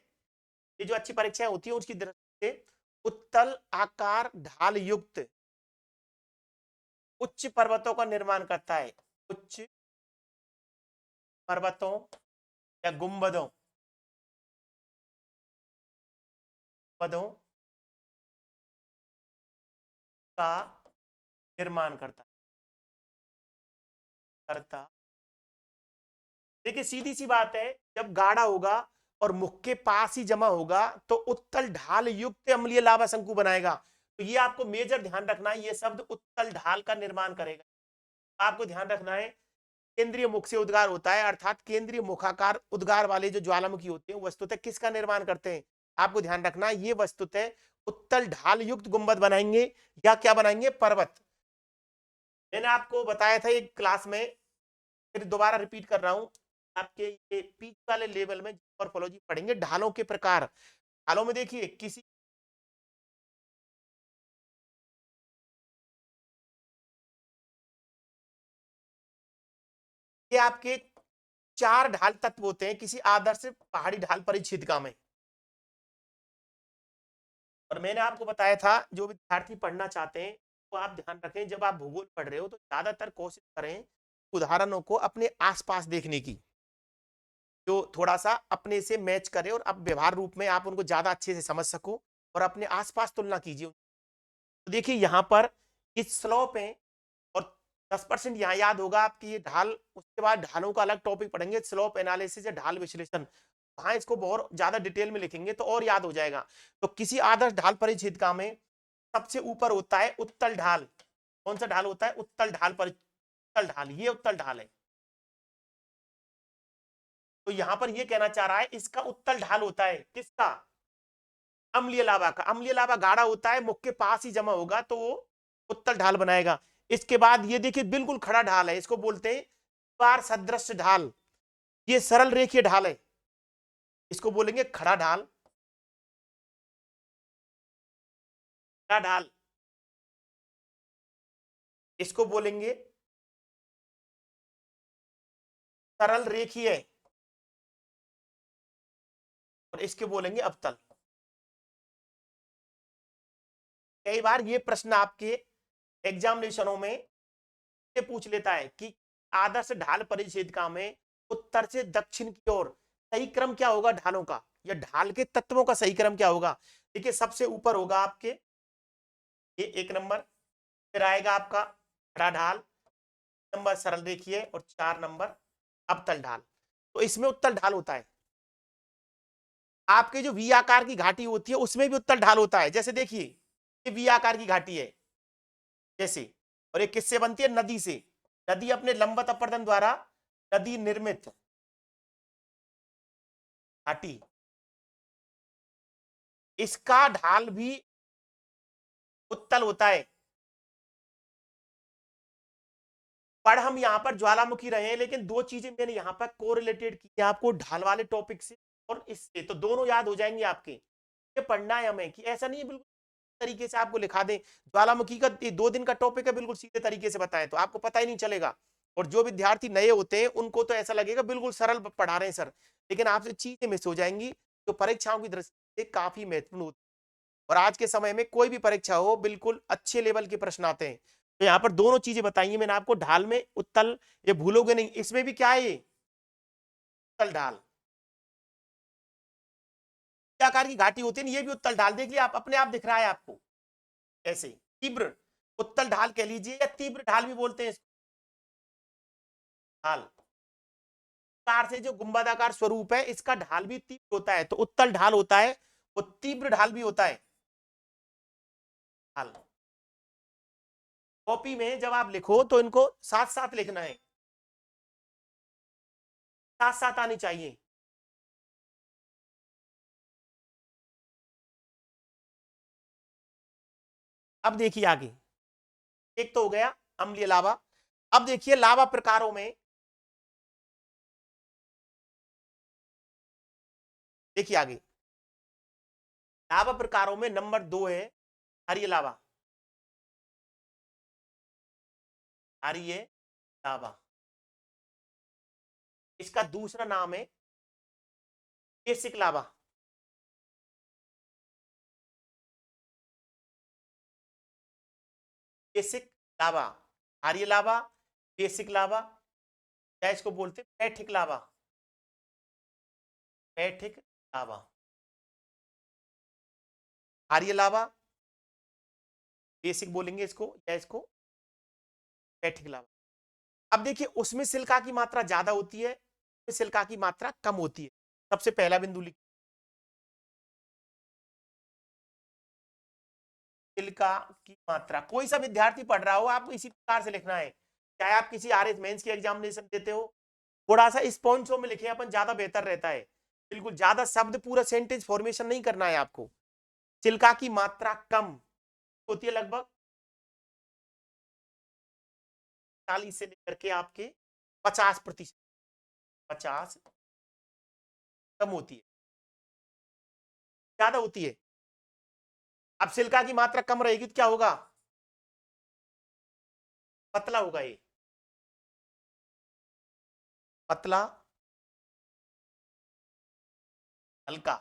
Speaker 1: ये जो अच्छी परीक्षाएं होती है उसकी दृष्टि से उत्तल आकार ढाल युक्त उच्च पर्वतों का निर्माण करता है, उच्च पर्वतों या गुंबदों, पदों का निर्माण करता। देखिए सीधी सी बात है, जब गाढ़ा होगा और मुख के पास ही जमा होगा तो उत्तल ढाल युक्त अम्लीय लावा शंकु बनाएगा। तो ये आपको मेजर ध्यान रखना है, ये शब्द उत्तल ढाल का निर्माण करेगा। आपको ध्यान रखना है केंद्रीय मुख से उद्गार होता है, अर्थात केंद्रीय मुखाकार उद्गार वाले जो ज्वालामुखी होते हैं वस्तुतः किसका निर्माण करते हैं, आपको ध्यान रखना है ये वस्तुतः उत्तल ढाल युक्त गुंबद बनाएंगे या क्या बनाएंगे, पर्वत। मैंने आपको बताया था एक क्लास में, फिर दोबारा रिपीट कर रहा हूं, आपके ये पीच वाले लेवल में मॉर्फोलॉजी पढ़ेंगे, ढालों के प्रकार। ढालों में देखिए किसी ये आपके 4 ढाल तत्व होते हैं किसी आदर्श पहाड़ी ढाल परिच्छेदिका में। और मैंने आपको बताया था जो विद्यार्थी पढ़ना चाहते हैं तो आप ध्यान रखें, जब आप भूगोल पढ़ रहे हो तो ज्यादातर कोशिश करें उदाहरणों को अपने आसपास देखने की, जो थोड़ा सा अपने से मैच करे और अब व्यवहार रूप में आप उनको ज्यादा अच्छे से समझ सको और अपने आसपास तुलना कीजिए। तो देखिए यहाँ पर इस स्लोप है और 10% यहाँ याद होगा आपकी ये ढाल, उसके बाद ढालों का अलग टॉपिक पढ़ेंगे, स्लोप एनालिसिस या ढाल विश्लेषण। हाँ इसको बहुत ज्यादा डिटेल में लिखेंगे तो और याद हो जाएगा। तो किसी आदर्श ढाल परिच्छेदिका में सबसे ऊपर होता है उत्तल ढाल। कौन सा ढाल होता है, उत्तल ढाल पर, उत्तल ढाल, ये उत्तल ढाल है। तो यहां पर ये कहना चाह रहा है इसका उत्तल ढाल होता है, किसका, अम्लीय लावा का। अम्लीय लावा गाढ़ा होता है, मुख के पास ही जमा होगा तो वो उत्तल ढाल बनाएगा। इसके बाद ये देखिए बिल्कुल खड़ा ढाल है, इसको बोलते हैं दीवार सदृश ढाल, ये सरल रेखीय ढाल है, इसको बोलेंगे खड़ा ढाल, खड़ा ढाल, इसको बोलेंगे सरल रेखीय और इसके बोलेंगे अवतल। कई बार ये प्रश्न आपके एग्जामिनेशनों में से पूछ लेता है कि आदर्श ढाल परिच्छेदिका में उत्तर से दक्षिण की ओर सही क्रम क्या होगा ढालों का, या ढाल के तत्वों का सही क्रम क्या होगा? देखिए सबसे ऊपर होगा आपके ये 1 नंबर, फिर आएगा आपका खड़ा ढाल, नंबर सरल रेखीय, और 4 नंबर अवतल ढाल। तो इसमें उत्तल ढाल होता है। आपके जो वी आकार की घाटी होती है उसमें भी उत्तल ढाल होता है। जैसे देखिए ये वी आकार की घाटी है जैसे, और ये किससे बनती है? नदी से। नदी अपने लंबवत अपरदन द्वारा नदी निर्मित घाटी, इसका ढाल भी उत्तल होता है। पर हम यहाँ पर ज्वालामुखी रहे हैं, लेकिन दो चीजें मैंने यहाँ पर कोरिलेटेड की है आपको ढाल वाले टॉपिक से और इससे, तो दोनों याद हो जाएंगे आपके। ये पढ़ना है हमें कि ऐसा नहीं है बिल्कुल तरीके से आपको लिखा दें। ज्वालामुखी का 2 दिन का टॉपिक है, बिल्कुल सीधे तरीके से बताएं तो आपको पता ही नहीं चलेगा। और जो विद्यार्थी नए होते हैं उनको तो ऐसा लगेगा बिल्कुल सरल पढ़ा रहे हैं सर, लेकिन आपसे चीजें मिस हो जाएंगी जो परीक्षाओं की दृष्टि से काफी महत्वपूर्ण होती है। और आज के समय में कोई भी परीक्षा हो बिल्कुल अच्छे लेवल के प्रश्न आते हैं। तो यहाँ पर दोनों चीजें बताई हैं मैंने आपको, ढाल में उत्तल, ये भूलोगे नहीं। इसमें भी क्या है? ये उत्तल ढाल आकार की घाटी होती है, ये भी उत्तल ढाल देख लिया आप, अपने आप दिख रहा है आपको ऐसे। तीव्र उत्तल ढाल कह लीजिए, या तीव्र ढाल भी बोलते हैं इसको। ढाल कार से जो गुंबदाकार स्वरूप है इसका ढाल भी तीव्र होता है, तो उत्तल ढाल होता है, वो तीव्र ढाल भी होता है। ढाल कॉपी में जब आप लिखो तो इनको साथ साथ लिखना है, साथ साथ आनी चाहिए। अब देखिए आगे, एक तो हो गया अम्लीय लावा। अब देखिए लावा प्रकारों में, देखिए आगे लावा प्रकारों में नंबर 2 है हरिय लावा। हरिय लावा, इसका दूसरा नाम है केसिक लावा। केसिक लावा, हरिय लावा, केसिक लावा, या इसको बोलते पैठिक लावा। पैठिक लावा, हरिय लावा, बेसिक बोलेंगे इसको, या इसको पैठिक लावा। अब देखिए उसमें सिल्का की मात्रा ज्यादा होती है, उसमें सिल्का की मात्रा कम होती है। सबसे पहला बिंदु लिख, सिल्का की मात्रा, कोई सा विद्यार्थी पढ़ रहा हो आपको इसी प्रकार से लिखना है। चाहे आप किसी आर एस मेंस की एग्जामिनेशन देते हो, थोड़ा सा इस पॉइंट्स में लिखे अपन, ज्यादा बेहतर रहता है। बिल्कुल ज्यादा शब्द पूरा सेंटेंस फॉर्मेशन नहीं करना है आपको। सिल्का की मात्रा कम होती है, लगभग 40 से लेकर के आपके 50%, 50 कम होती है, ज्यादा होती है। अब सिल्का की मात्रा कम रहेगी तो क्या होगा? पतला होगा ये, पतला, हल्का।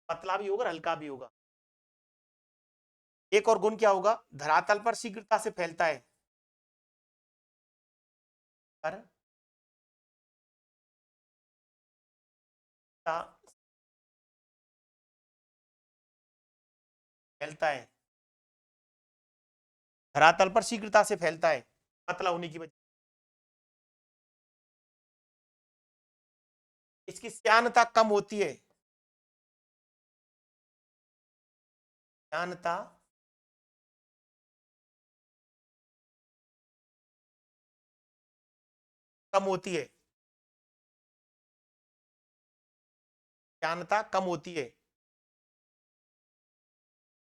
Speaker 1: पतला भी होगा और हल्का भी होगा। एक और गुण क्या होगा? धरातल पर शीघ्रता से फैलता है, पर फैलता है, धरातल पर शीघ्रता से फैलता है पतला होने की वजह। इसकी श्यानता कम होती है, श्यानता कम होती है, श्यानता कम होती है।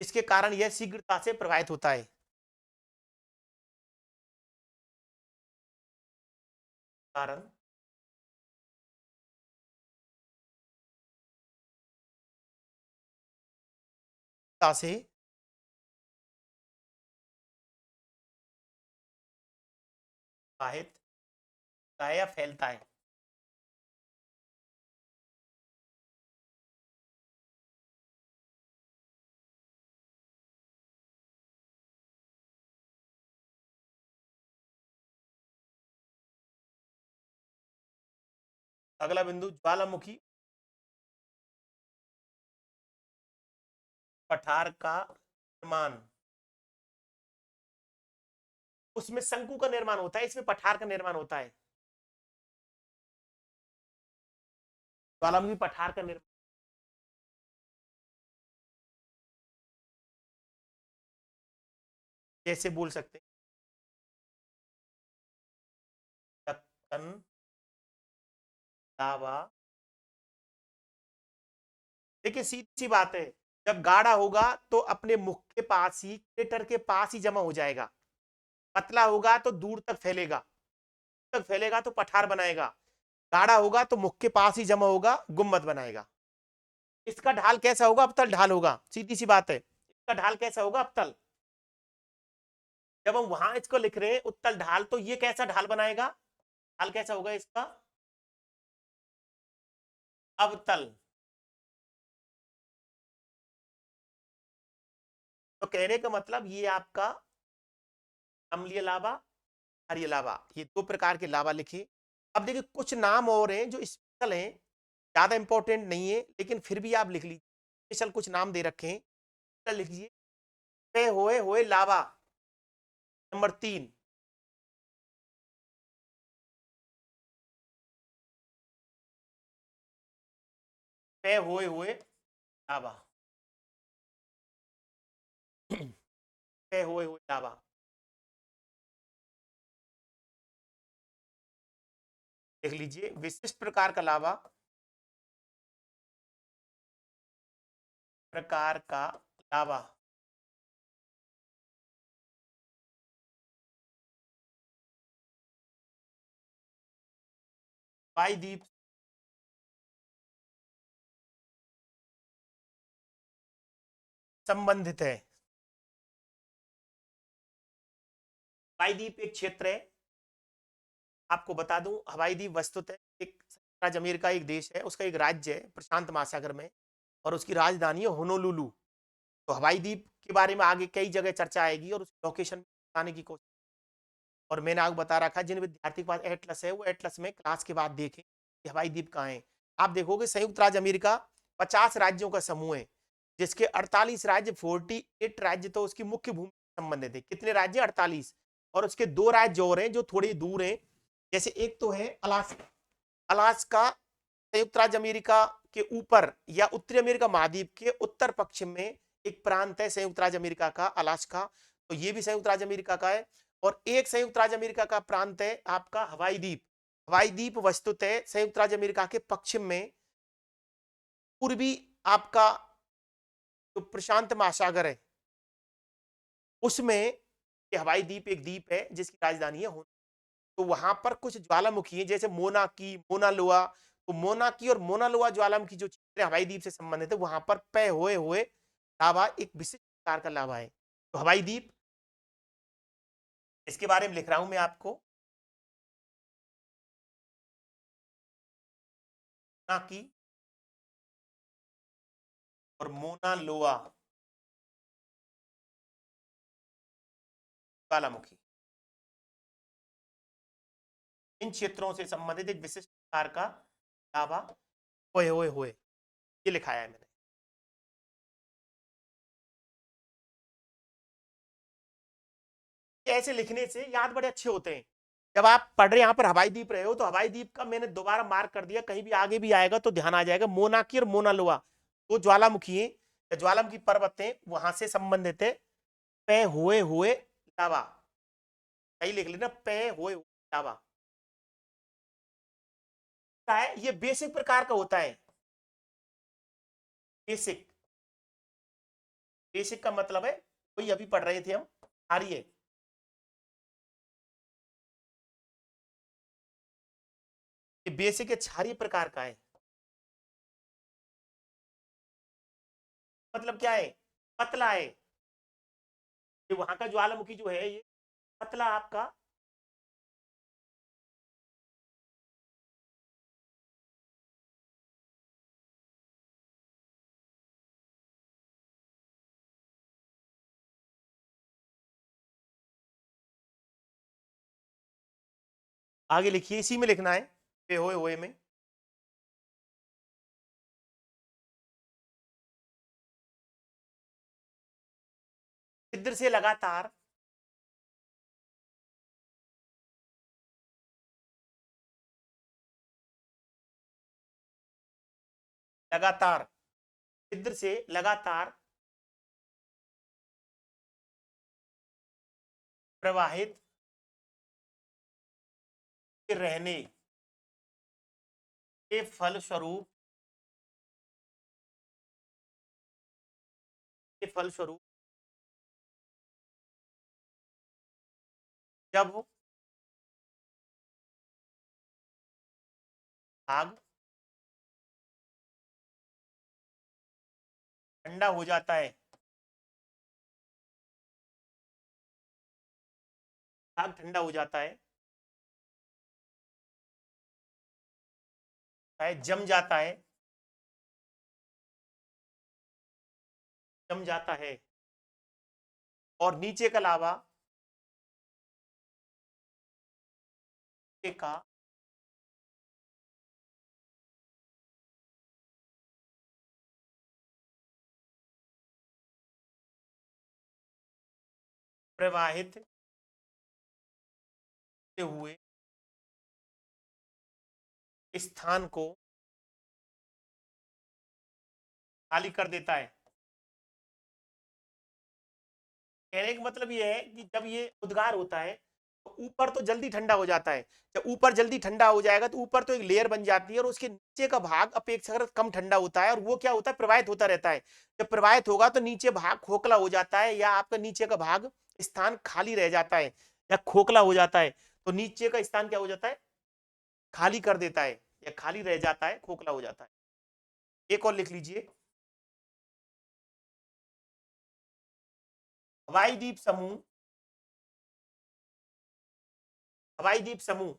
Speaker 1: इसके कारण यह शीघ्रता से प्रभावित होता है। कारण से प्रभावित या फैलता है। अगला बिंदु ज्वालामुखी पठार का निर्माण, उसमें शंकु का निर्माण होता है, इसमें पठार का निर्माण होता है। ज्वालामुखी पठार का निर्माण कैसे बोल सकते हैं? दक्कन लावा, देखिए सीधी सी बात है, जब गाढ़ा होगा तो अपने मुख के पास ही, क्रेटर के पास ही जमा हो जाएगा। पतला होगा तो दूर तक फैलेगा, तक फैलेगा तो पठार बनाएगा। गाढ़ा होगा तो मुख के पास ही जमा होगा, गुम्मद बनाएगा। इसका ढाल कैसा होगा? अवतल ढाल होगा, सीधी सी बात है। इसका ढाल कैसा होगा? अवतल। जब हम वहां इसको लिख रहे हैं उत्तल ढाल, तो ये कैसा ढाल बनाएगा? ढाल कैसा होगा इसका? अवतल। तो कहने का मतलब ये आपका अम्लीय लावा, क्षारीय लावा, ये दो प्रकार के लावा लिखिए। अब देखिए कुछ नाम और हैं जो स्पेशल हैं, ज्यादा इंपॉर्टेंट नहीं है, लेकिन फिर भी आप लिख लीजिए। स्पेशल कुछ नाम दे रखे हैं, तो लिखिए। पे होए होए लावा, नंबर 3। पे होए होए लावा, पे होए होए लावा। देख लीजिए, विशिष्ट प्रकार का लावा, प्रकार का लावा, वायुद्वीप संबंधित है। वायुद्वीप एक क्षेत्र है, आपको बता दूं, हवाई द्वीप वस्तुतः एक संयुक्त राज्य अमेरिका एक देश है, उसका एक राज्य है प्रशांत महासागर में, और उसकी राजधानी है होनोलुलु। तो हवाई द्वीप के बारे में आगे कई जगह चर्चा आएगी और उस लोकेशन में बताने की कोशिश। और मैंने आपको बता रखा, जिन विद्यार्थी के पास एटलस है वो एटलस में क्लास के बाद देखें कि हवाई द्वीप कहाँ है। आप देखोगे संयुक्त राज्य अमेरिका 50 राज्यों का समूह है, जिसके 48 राज्य, 48 राज्य तो उसकी मुख्य भूमि से संबंधित है। कितने राज्य? 48। और उसके 2 राज्य और हैं जो थोड़ी दूर हैं, जैसे एक तो है अलास्का। अलास्का संयुक्त राज्य अमेरिका के ऊपर या उत्तरी अमेरिका महाद्वीप के उत्तर पश्चिम में एक प्रांत है संयुक्त राज्य अमेरिका का, अलास्का। तो ये भी संयुक्त राज्य अमेरिका का है। और एक संयुक्त राज्य अमेरिका का प्रांत है आपका हवाई द्वीप। हवाई द्वीप वस्तुतः संयुक्त राज्य अमेरिका के पश्चिम में, पूर्वी आपका जो प्रशांत महासागर है उसमें ये हवाई द्वीप एक द्वीप है जिसकी राजधानी है होनोलुलु। तो वहां पर कुछ ज्वालामुखी है, जैसे मोना की, मोना लोआ। तो मोना की और मोना लोआ ज्वालामुखी जो क्षेत्र हवाई द्वीप से संबंधित है, वहां पर पे हुए हुए लावा एक विशिष्ट प्रकार का लावा है। तो हवाई द्वीप, इसके बारे में लिख रहा हूं मैं आपको। मोना की और मोना लोआ ज्वालामुखी, इन क्षेत्रों से संबंधित एक विशिष्ट प्रकार का लावा होए ये लिखाया है मैंने। ऐसे लिखने से याद बड़े अच्छे होते हैं। जब आप पढ़ रहे यहाँ पर हवाई द्वीप रहे हो, तो हवाई द्वीप का मैंने दोबारा मार्क कर दिया, कहीं भी आगे भी आएगा तो ध्यान आ जाएगा। मोनाकी और मोनालोआ वो ज्वालामुखी है, ज्वालामुखी पर्वत है, वहां से संबंधित है। पे हुए लावा, सही लिख लेना, पे हुए लावा है। ये बेसिक प्रकार का होता है। बेसिक, बेसिक का मतलब है वही अभी पढ़ रहे थे हम, आर्य। ये बेसिक है, क्षारीय प्रकार का है। मतलब क्या है? पतला है। ये वहां का ज्वालामुखी जो है ये पतला आपका, आगे लिखिए, इसी में लिखना है, पे होए में। छिद्र से लगातार लगातार छिद्र से लगातार प्रवाहित रहने के फलस्वरूप जब भाग ठंडा हो जाता है, भाग ठंडा हो जाता है, जम जाता है, जम जाता है और नीचे का लावा का प्रवाहित हुए स्थान को खाली कर देता है। कहने का मतलब ये है कि जब ये उद्गार होता है तो ऊपर तो जल्दी ठंडा हो जाता है। जब ऊपर जल्दी ठंडा हो जाएगा तो ऊपर तो एक लेयर बन जाती है और उसके नीचे का भाग अपेक्षाकृत कम ठंडा होता है और वो क्या होता है, प्रवाहित होता रहता है। जब प्रवाहित होगा तो नीचे भाग खोखला हो जाता है या आपका नीचे का भाग स्थान खाली रह जाता है या खोखला हो जाता है। तो नीचे का स्थान क्या हो जाता है, खाली कर देता है या खाली रह जाता है, खोखला हो जाता है। एक और लिख लीजिए, हवाई द्वीप समूह, हवाई द्वीप समूह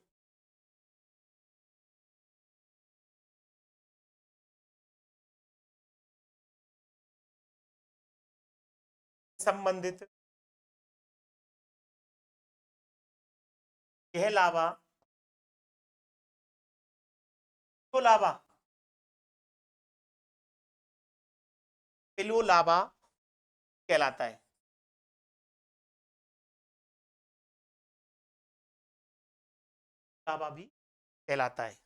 Speaker 1: संबंधित यह लावा, तो लावा पिलो लावा कहलाता है। लावा भी कहलाता है।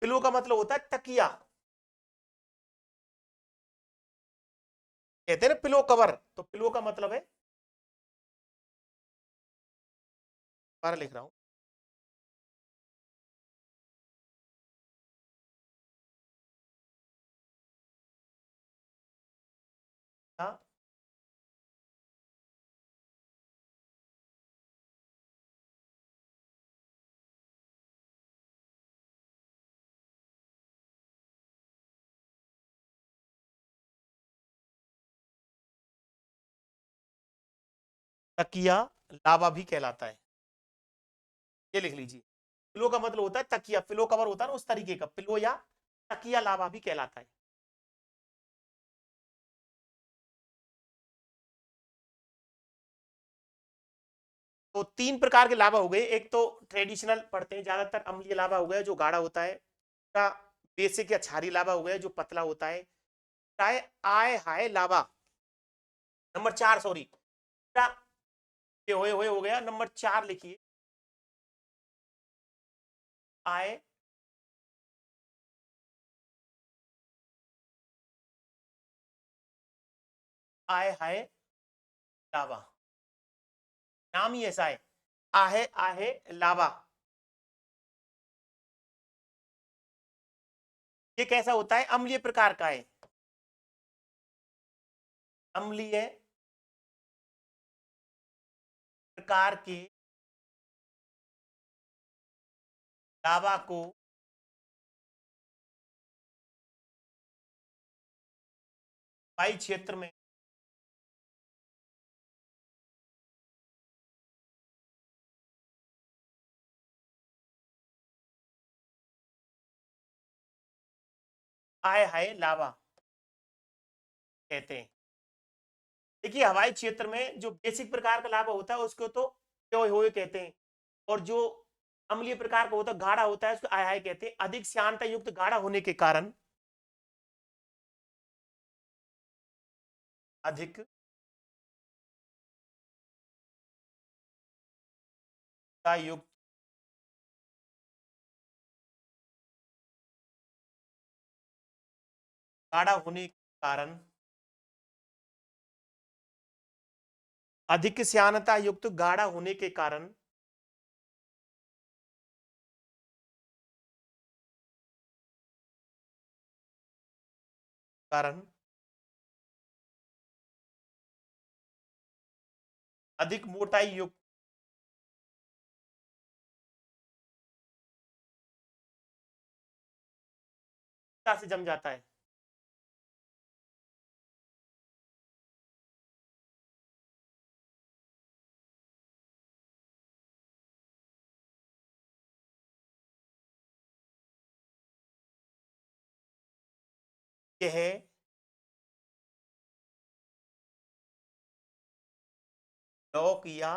Speaker 1: पिलो का मतलब होता है तकिया, कहते हैं ना पिलो कवर, तो पिलो का मतलब है, दोबारा लिख रहा हूं, हाँ, तकिया लावा भी कहलाता है। ये लिख लीजिए, पिलो का मतलब होता है तकिया, पिलो कवर होता है ना उस तरीके का, पिलो या तकिया लावा भी कहलाता है। तो तीन प्रकार के लावा हो गए, एक तो ट्रेडिशनल पढ़ते हैं ज्यादातर, अम्लीय लावा हो गया जो गाढ़ा होता है, दूसरा बेसिक या क्षारीय लावा हो गया जो पतला होता है, चाहे आय हाय लावा, नंबर 4 सॉरी, ये होए हो गया, नंबर 4 लिखिए, आय आय हाय लावा, नाम ही ऐसा है, आहे आहे लावा। ये कैसा होता है, अम्लीय प्रकार का है, अम्लीय प्रकार के लावा को वायु क्षेत्र में आय हाय लावा कहते हैं। देखिए हवाई क्षेत्र में जो बेसिक प्रकार का लावा होता है उसको तो त्योय होए कहते हैं, और जो अम्लीय प्रकार का होता है गाढ़ा होता है उसको आय हाय कहते हैं। अधिक श्यानता युक्त गाढ़ा होने के कारण अधिक युक्त गाढ़ा होने के कारण, अधिक श्यानता युक्त गाढ़ा होने के कारण, कारण अधिक मोटाई युक्त से जम जाता है। यह ब्लॉक या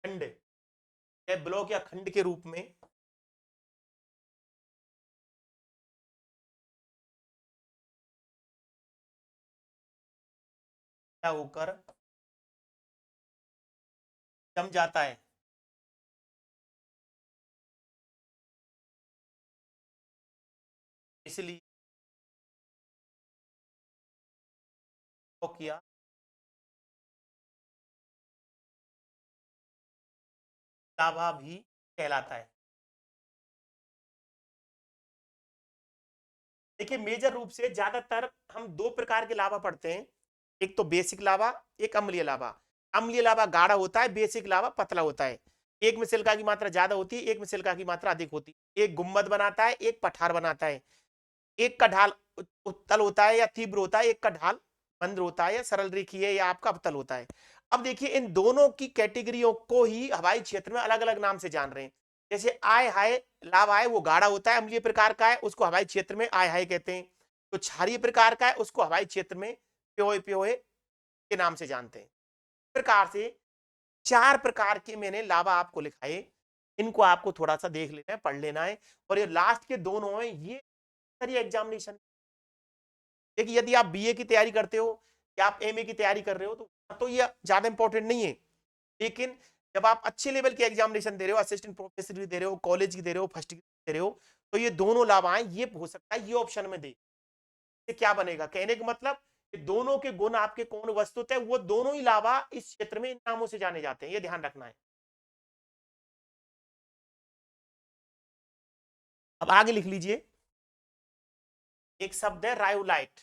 Speaker 1: खंड, यह ब्लॉक या खंड के रूप में क्या होकर जम जाता है। इसलिए ब्लॉक या लावा भी कहलाता है। देखिए मेजर रूप से ज्यादातर हम दो प्रकार के लावा पढ़ते हैं, एक तो बेसिक लावा, एक अम्लीय लावा। अम्लीय लावा गाढ़ा होता है, बेसिक लावा पतला होता है। एक में सिलिका की मात्रा ज्यादा होती है, एक में सिलिका की मात्रा अधिक होती है। एक गुम्बद बनाता है, एक पठार बनाता है। एक का ढाल उत्तल होता है या तीव्र होता है, एक का ढाल मंद होता है या सरल रेखीय या आपका अवतल होता है। अब देखिए इन दोनों की कैटेगरियों को ही हवाई क्षेत्र में अलग अलग नाम से जान रहे हैं। जैसे आय हाय लावा है, वो गाढ़ा होता है, अम्लीय प्रकार का है, उसको हवाई क्षेत्र में आय हाय कहते हैं। तो क्षारीय प्रकार का है, उसको हवाई क्षेत्र में प्योय प्योय के नाम से जानते हैं। इस प्रकार से चार प्रकार के मैंने लावा आपको लिखाए, इनको आपको थोड़ा सा देख लेना है, पढ़ लेना है। और ये लास्ट के दोनों है, ये एग्जामिनेशन। देखिए यदि आप बीए की तैयारी करते हो या आप एमए की तैयारी कर रहे हो तो ये ज्यादा इंपॉर्टेंट नहीं है। लेकिन जब आप अच्छे लेवल की एग्जामिनेशन दे रहे हो, असिस्टेंट प्रोफेसर की दे रहे हो, कॉलेज की दे रहे हो, फर्स्ट की दे रहे हो, तो ये दोनों लाभाएं ये हो सकता है ये ऑप्शन में दे। ये क्या बनेगा, कहने का मतलब कि दोनों के गुण आपके कौन वस्तुत है, वो दोनों ही लाभा इस क्षेत्र में इन नामों से जाने जाते हैं, ये ध्यान रखना है। अब आगे लिख लीजिए, एक शब्द है रायोलाइट।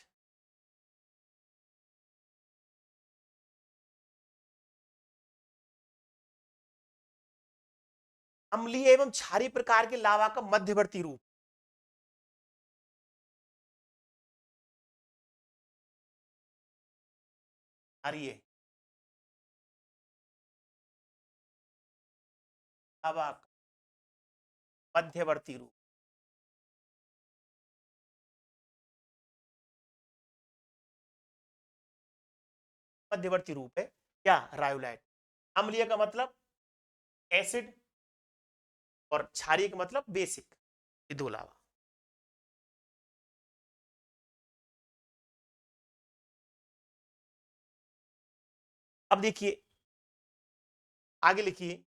Speaker 1: अम्लीय एवं क्षारीय प्रकार के लावा का मध्यवर्ती रूप। क्षारीय लावा का मध्यवर्ती रूप, मध्यवर्ती रूप है क्या, रायोलाइट। अम्लीय का मतलब एसिड और क्षारीय का मतलब बेसिक, ये दो लावा। अब देखिए आगे लिखिए,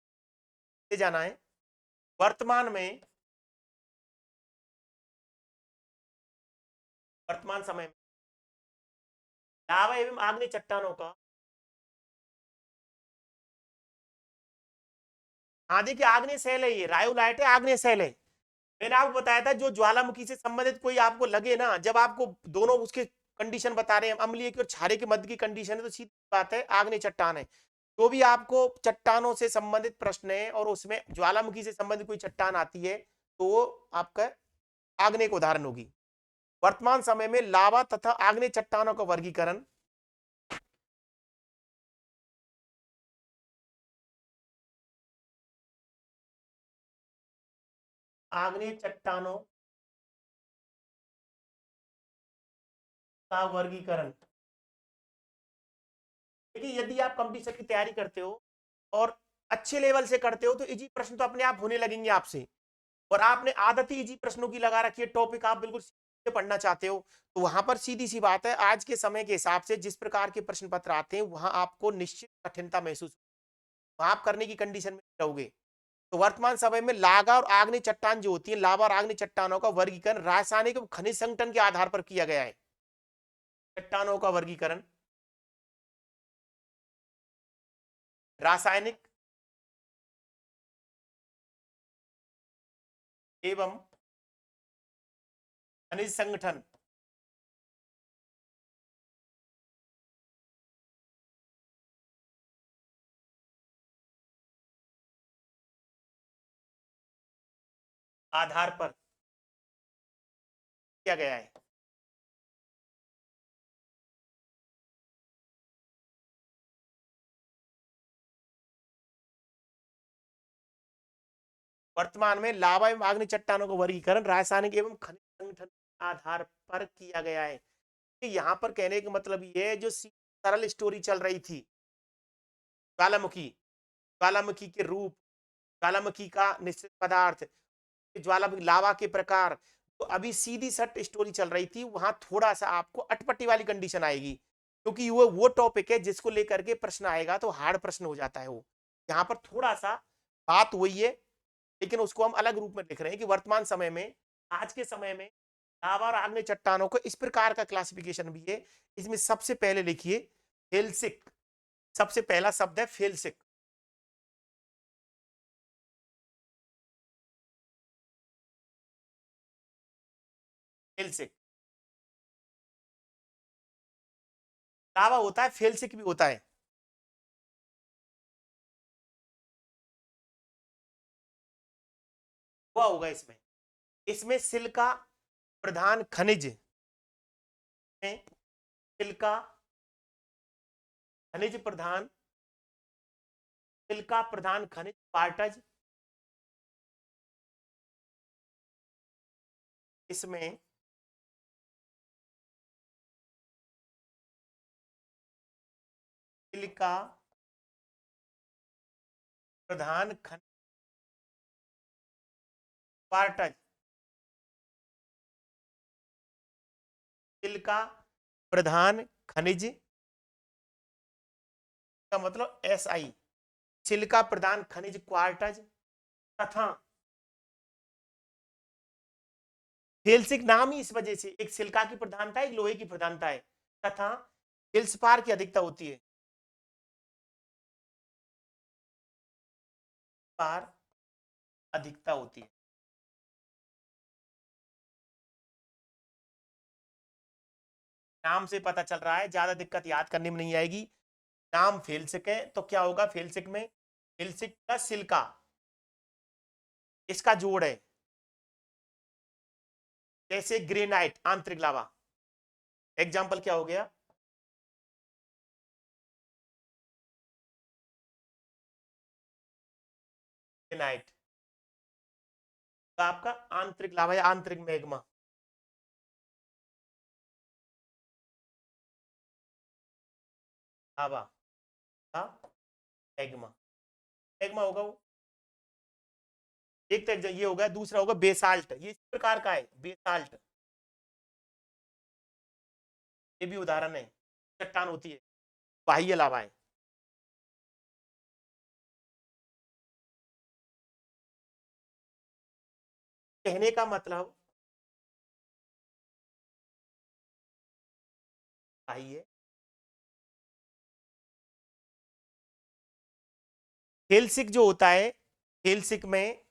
Speaker 1: जाना है वर्तमान में, वर्तमान समय में लावा एवं आग्नेय चट्टानों का, हाँ देखिए आग्नेय शैल है, ये रायोलाइट है, आग्नेय शैल है। मैंने आपको बताया था जो ज्वालामुखी से संबंधित कोई आपको लगे ना, जब आपको दोनों उसके कंडीशन बता रहे हैं, अम्लीय की और क्षारीय के मध्य की कंडीशन है, तो सीधी बात है आग्नेय चट्टान है। जो भी आपको चट्टानों से संबंधित प्रश्न है और उसमें ज्वालामुखी से संबंधित कोई चट्टान आती है, तो वो आपका आग्नेय का उदाहरण होगी। वर्तमान समय में लावा तथा आग्नेय चट्टानों का वर्गीकरण, आग्नेय चट्टानों का वर्गीकरण। देखिए यदि आप कंपटीशन की तैयारी करते हो और अच्छे लेवल से करते हो, तो इजी प्रश्न तो अपने आप होने लगेंगे आपसे। और आपने आदत ही इजी प्रश्नों की लगा रखी है, टॉपिक आप बिल्कुल पढ़ना चाहते हो तो वहां पर सीधी सी बात है, आज के समय के हिसाब से जिस प्रकार के प्रश्न पत्र आते हैं वहां आपको निश्चित कठिनता महसूस, वहां आप करने की कंडीशन में रहोगे। तो वर्तमान समय में लावा और आग्नेय चट्टान जो होती है, लावा और आग्नेय चट्टानों का वर्गीकरण रासायनिक और खनिज संगठन के आधार पर किया गया है। चट्टानों का वर्गीकरण रासायनिक एवं खनिज संगठन आधार पर किया गया है। वर्तमान में लावा एवं आग्नेय चट्टानों का वर्गीकरण रासायनिक एवं खनिज संगठन के आधार पर किया गया है। कि यहाँ पर कहने का मतलब ये है, जो सरल स्टोरी चल रही थी, ज्वालामुखी, ज्वालामुखी के रूप, ज्वालामुखी का निश्चित पदार्थ, ज्वालामुखी लावा के प्रकार, तो अभी सीधी सट स्टोरी चल रही थी, वहां थोड़ा सा आपको अटपटी वाली कंडीशन आएगी, क्योंकि वो टॉपिक है जिसको लेकर के प्रश्न आएगा तो हार्ड प्रश्न हो जाता है वो। यहाँ पर थोड़ा सा बात वही है, लेकिन उसको हम अलग रूप में लिख रहे हैं कि वर्तमान समय में, आज के समय में लावा और आग्नेय चट्टानों को इस प्रकार का क्लासिफिकेशन भी है। इसमें सबसे पहले लिखिए फेल्सिक, सबसे पहला शब्द है फेल्सिक। फेल्सिक लावा होता है, फेल्सिक भी होता है। हुआ होगा इसमें, इसमें सिलिका प्रधान खनिज में, सिलिका खनिज प्रधान, सिलिका प्रधान खनिज क्वार्टज, इसमें सिलिका प्रधान खनिज क्वार्टज, सिलिका प्रधान खनिज का मतलब SI, सिलिका प्रधान खनिज क्वार्टज, तथा फेल्सिक नाम ही इस वजह से, एक सिलिका की प्रधानता है, एक लोहे की प्रधानता है, तथा फेल्सपार की अधिकता होती है, पार अधिकता होती है। नाम से पता चल रहा है, ज्यादा दिक्कत याद करने में नहीं आएगी। नाम फेल्सिक है तो क्या होगा फेल्सिक में, फेल्सिक प्लस सिलिका, इसका जोड़ है, जैसे ग्रेनाइट आंतरिक लावा। एग्जाम्पल क्या हो गया, ग्रेनाइट, तो आपका आंतरिक लावा या आंतरिक मैग्मा। लावा का मैग्मा, मैग्मा होगा वो। एक तो ये होगा, दूसरा होगा बेसाल्ट, ये इस प्रकार का है बेसाल्ट, ये भी उदाहरण है, चट्टान होती है, बाह्य लावा है। कहने का मतलब बाह्य, फेल्सिक जो होता है, फेल्सिक में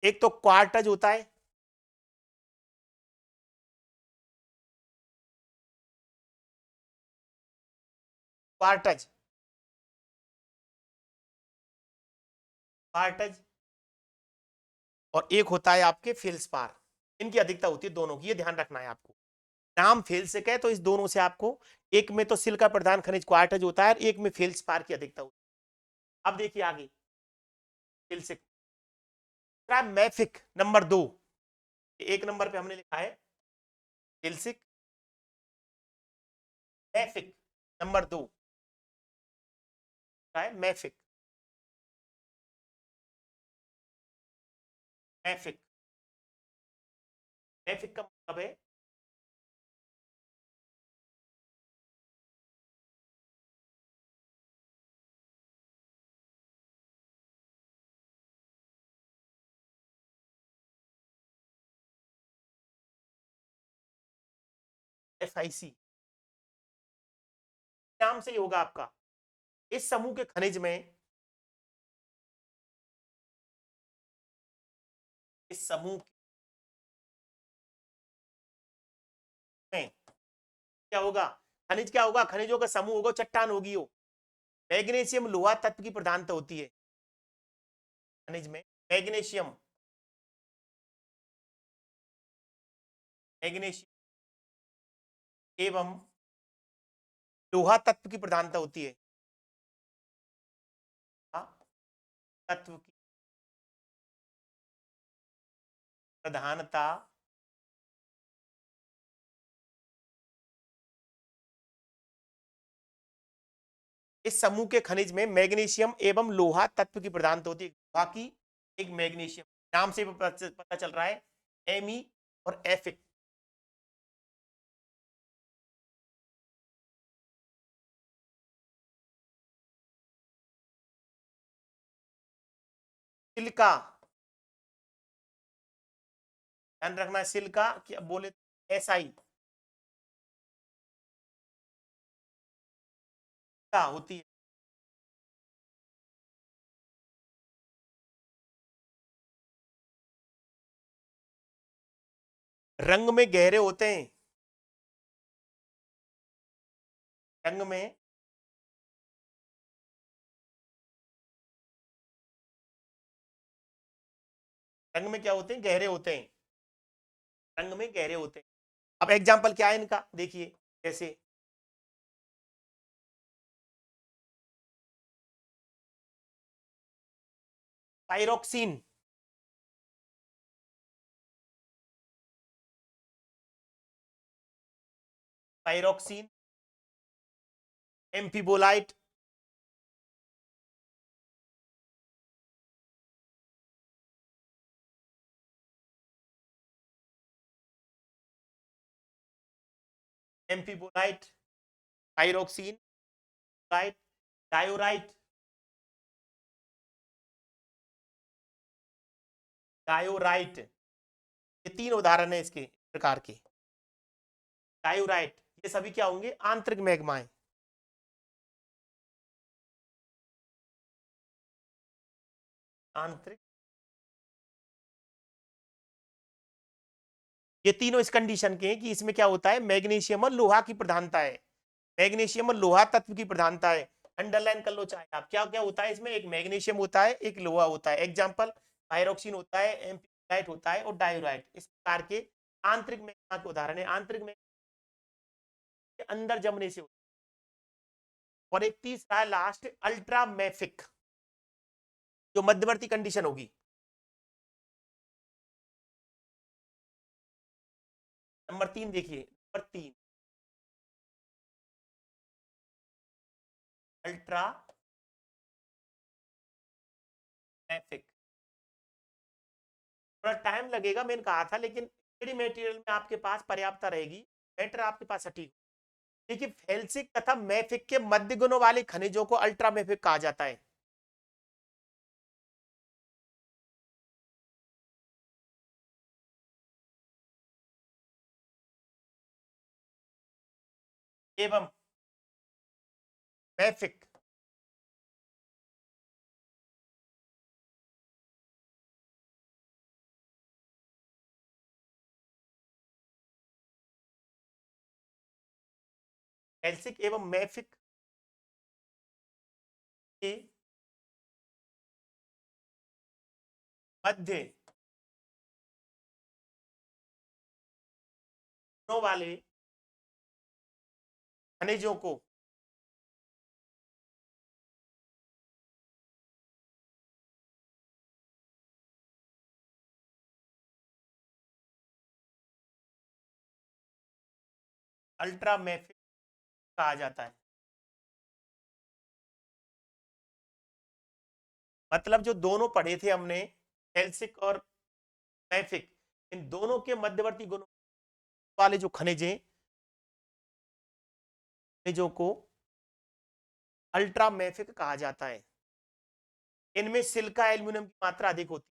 Speaker 1: एक तो क्वार्टज होता है, क्वार्टज, क्वार्टज, और एक होता है आपके फेल्सपार। इनकी अधिकता होती है दोनों की, ये ध्यान रखना है आपको। नाम फेल्सिक है तो इस दोनों से आपको, एक में तो सिलिका प्रधान खनिज क्वार्टज होता है, एक में फेल्सपार की अधिकता होती है। अब देखिए आगे, फेल्सिक मैफिक नंबर 2, एक नंबर पे हमने लिखा है फेल्सिक, मैफिक नंबर 2 है मैफिक। मैफिक। मैफिक का मतलब है FIC, नाम से ही होगा आपका। इस समूह के खनिज में, इस समूह में क्या होगा, खनिज क्या होगा, खनिजों का समूह होगा, चट्टान होगी वो। मैग्नीशियम लोहा तत्व की प्रधानता होती है खनिज में। मैग्नीशियम, मैग्नीशियम एवं लोहा तत्व की प्रधानता होती है। हाँ, तत्व की प्रधानता इस समूह के खनिज में मैग्नीशियम एवं लोहा तत्व की प्रधानता होती है। बाकी एक मैग्नीशियम, नाम से पता चल रहा है, एमी और एफिक। सिलिका, ध्यान रखना, सिलिका क्या बोले, SI क्या होती है। रंग में गहरे होते हैं, रंग में रंग में क्या होते हैं, गहरे होते हैं, रंग में गहरे होते हैं। अब एग्जाम्पल क्या है इनका, देखिए, जैसे pyroxene, pyroxene, amphibolite, amphibolite, pyroxene, light, diorite, diorite, ये तीन उदाहरण है इसके प्रकार के। डायोराइट, ये सभी क्या होंगे, आंतरिक मैग्माएं। आंतरिक, ये तीनों इस कंडीशन के हैं कि इसमें क्या होता है, मैग्नीशियम और लोहा की प्रधानता है, मैग्नीशियम और लोहा तत्व की प्रधानता है। अंडरलाइन कर लो चाहे आप, क्या क्या होता है इसमें, एक मैग्नीशियम होता है, एक लोहा होता है। एग्जांपल, पायरोक्सिन होता है, एम्फीबोलाइट होता है और डायोराइट, इस प्रकार के आंतरिक मैग्मा के उदाहरण है। आंतरिक मैग्मा के अंदर जमने से होता है। और एक तीसरा है लास्ट, अल्ट्रा मैफिक, जो मध्यवर्ती कंडीशन होगी। नंबर 3 देखिए, नंबर 3, अल्ट्रा मैफिक। थोड़ा टाइम लगेगा, मैंने कहा था, लेकिन रेडी मटेरियल में आपके पास पर्याप्त रहेगी, बेटर आपके पास सटीक। देखिए, फेल्सिक तथा मैफिक के मध्य गुणों वाले खनिजों को अल्ट्रा मैफिक कहा जाता है। एवं मैफिक, फेल्सिक एवं मैफिक के मध्य गुणों वाले खनिजों को अल्ट्रा मैफिक कहा जाता है। मतलब जो दोनों पढ़े थे हमने, फेल्सिक और मैफिक, इन दोनों के मध्यवर्ती गुणों वाले जो खनिज हैं, खनिजों को अल्ट्रा मैफिक कहा जाता है। इनमें सिलिका एल्यूमिनियम की मात्रा अधिक होती है।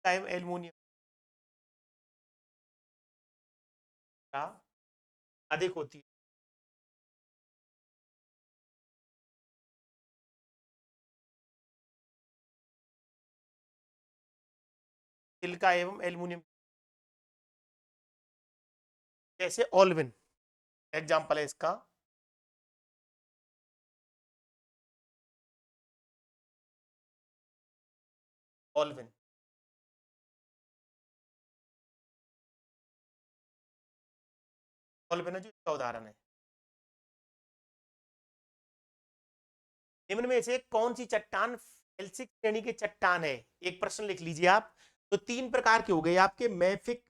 Speaker 1: टाइम एल्यूमिनियम अधिक होती है। सिलिका एवं एल्यूमिनियम, जैसे ओल्विन एग्जाम्पल है इसका। ओल्विन, ओल्विन है जो इसका उदाहरण है। निम्न में से कौन सी चट्टान फेल्सिक श्रेणी की चट्टान है? एक प्रश्न लिख लीजिए आप। तो तीन प्रकार के हो गए आपके, मैफिक,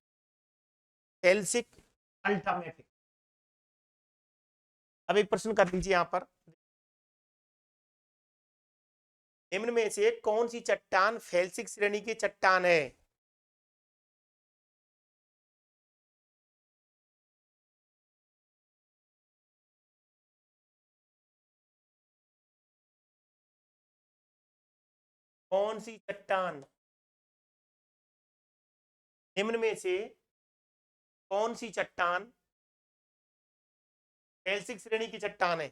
Speaker 1: फेल्सिक, अल्ट्रामैफिक। अब एक प्रश्न कर लीजिए यहां पर, निम्न में से कौन सी चट्टान फेल्सिक श्रेणी की चट्टान है? कौन सी चट्टान, निम्न में से कौन सी चट्टान फेल्सिक श्रेणी की चट्टान है?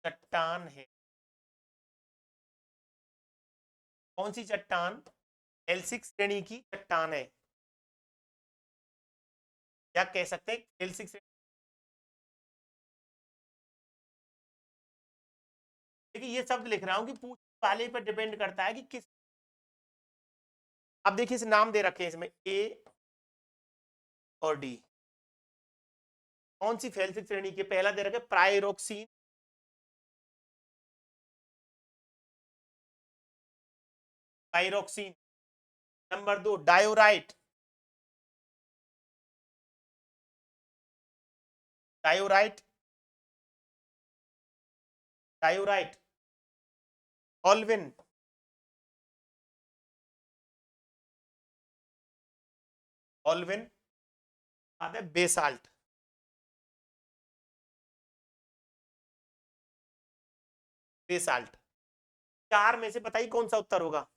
Speaker 1: चट्टान है, कौन सी चट्टान फेल्सिक श्रेणी की चट्टान है, या कह सकते हैं फेल्सिक श्रेणी। देखिए ये शब्द लिख रहा हूं कि पूछ वाले पर डिपेंड करता है कि किस। अब देखिए इसे नाम दे रखे हैं इसमें ए और डी। कौन सी फेल्सिक श्रेणी के? पहला दे रखे प्राइरोक्सिन, पाइरोक्सिन। नंबर दो diorite, diorite, diorite, Alvin, Alvin, आता है बेसाल्ट। बेसाल्ट। चार में से बताइए कौन सा उत्तर होगा?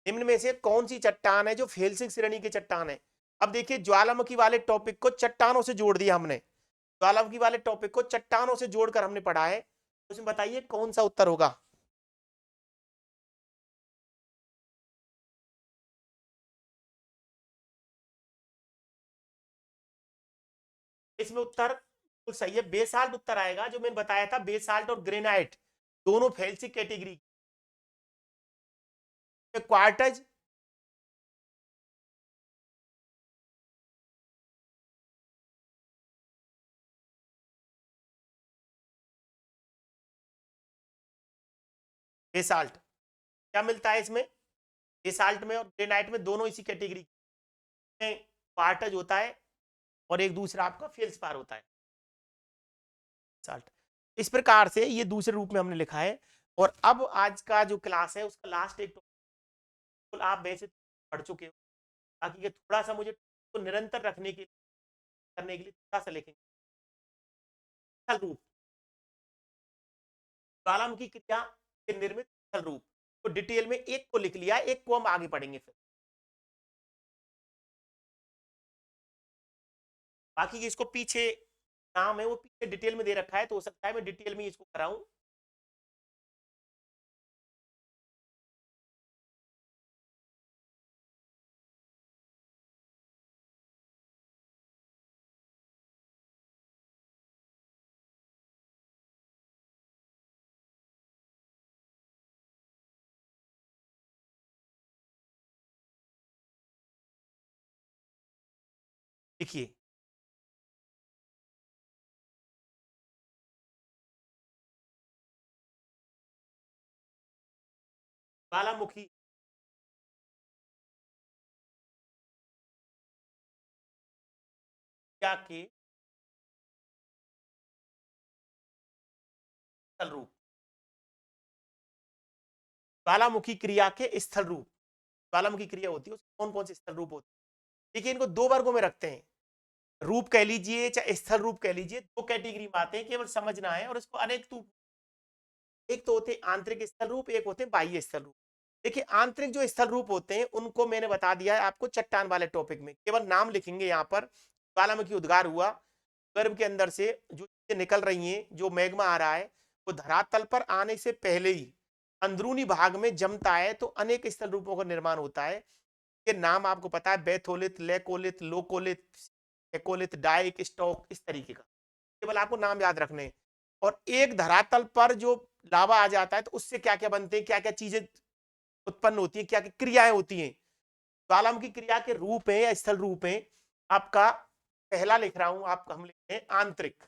Speaker 1: निम्न में से कौन सी चट्टान है जो फेल्सिक श्रेणी की चट्टान है? अब देखिए ज्वालामुखी वाले टॉपिक को चट्टानों से जोड़ दिया हमने, ज्वालामुखी वाले टॉपिक को चट्टानों से जोड़कर हमने पढ़ा है, तो उसमें बताइए कौन सा उत्तर होगा? इसमें उत्तर तो सही है, बेसाल्ट उत्तर आएगा। जो मैंने बताया था बेसाल्ट और ग्रेनाइट दोनों फेल्सिक कैटेगरी। Quartz, basalt. क्या मिलता है इसमें? बेसाल्ट में और ग्रेनाइट में दोनों इसी कैटेगरी में क्वार्टज होता है, और एक दूसरा आपका फेल्सपार होता है साल्ट। इस प्रकार से ये दूसरे रूप में हमने लिखा है। और अब आज का जो क्लास है उसका लास्ट एक टॉपिक आप वैसे पढ़ चुके हो, ताकि ये थोड़ा सा मुझे तो निरंतर रखने के करने के लिए थोड़ा सा लिखेंगे। स्थल रूप, ज्वालामुखी क्रिया से निर्मित स्थल रूप, तो डिटेल में एक को लिख लिया, एक को हम आगे पढ़ेंगे फिर। बाकी इसको पीछे नाम है वो पीछे डिटेल में दे रखा है, तो हो सकता है मैं डिटेल में इसको कराऊं। देखिए ज्वालामुखी क्या के स्थल रूप, ज्वालामुखी क्रिया के स्थल रूप, ज्वालामुखी क्रिया होती है उसके कौन कौन से स्थल रूप होते हैं। देखिए इनको दो वर्गों में रखते हैं, रूप कह लीजिए चाहे स्थल रूप कह लीजिए, दो कैटेगरी में आते हैं, केवल समझना है। और इसको अनेक तो, एक तो होते हैं आंतरिक स्थल रूप, एक होते हैं बाह्य स्थल रूप। देखिए आंतरिक जो स्थल रूप होते हैं उनको मैंने बता दिया है आपको चट्टान वाले टॉपिक में, केवल नाम लिखेंगे यहाँ पर। ज्वालामुखी उद्गार हुआ, गर्भ के अंदर से जो चीजें निकल रही हैं, जो मैग्मा आ रहा है, वो धरातल पर आने से पहले ही अंदरूनी भाग में जमता है, तो अनेक स्थल रूपों का निर्माण होता है। ये नाम आपको पता है, बैथोलिथ, लेकोलिथ, लोकोलिथ, एकोलिथ, डाइक, स्टोक, इस तरीके का, केवल आपको नाम याद रखने हैं। और एक धरातल पर जो लावा आ जाता है तो उससे क्या क्या बनते हैं, क्या क्या चीजें उत्पन्न होती है, क्या क्या क्रियाएं होती हैं। ज्वालामुखी क्रिया के रूप है या स्थल रूप है आपका, पहला लिख रहा हूं, आप हम लिखते हैं आंतरिक,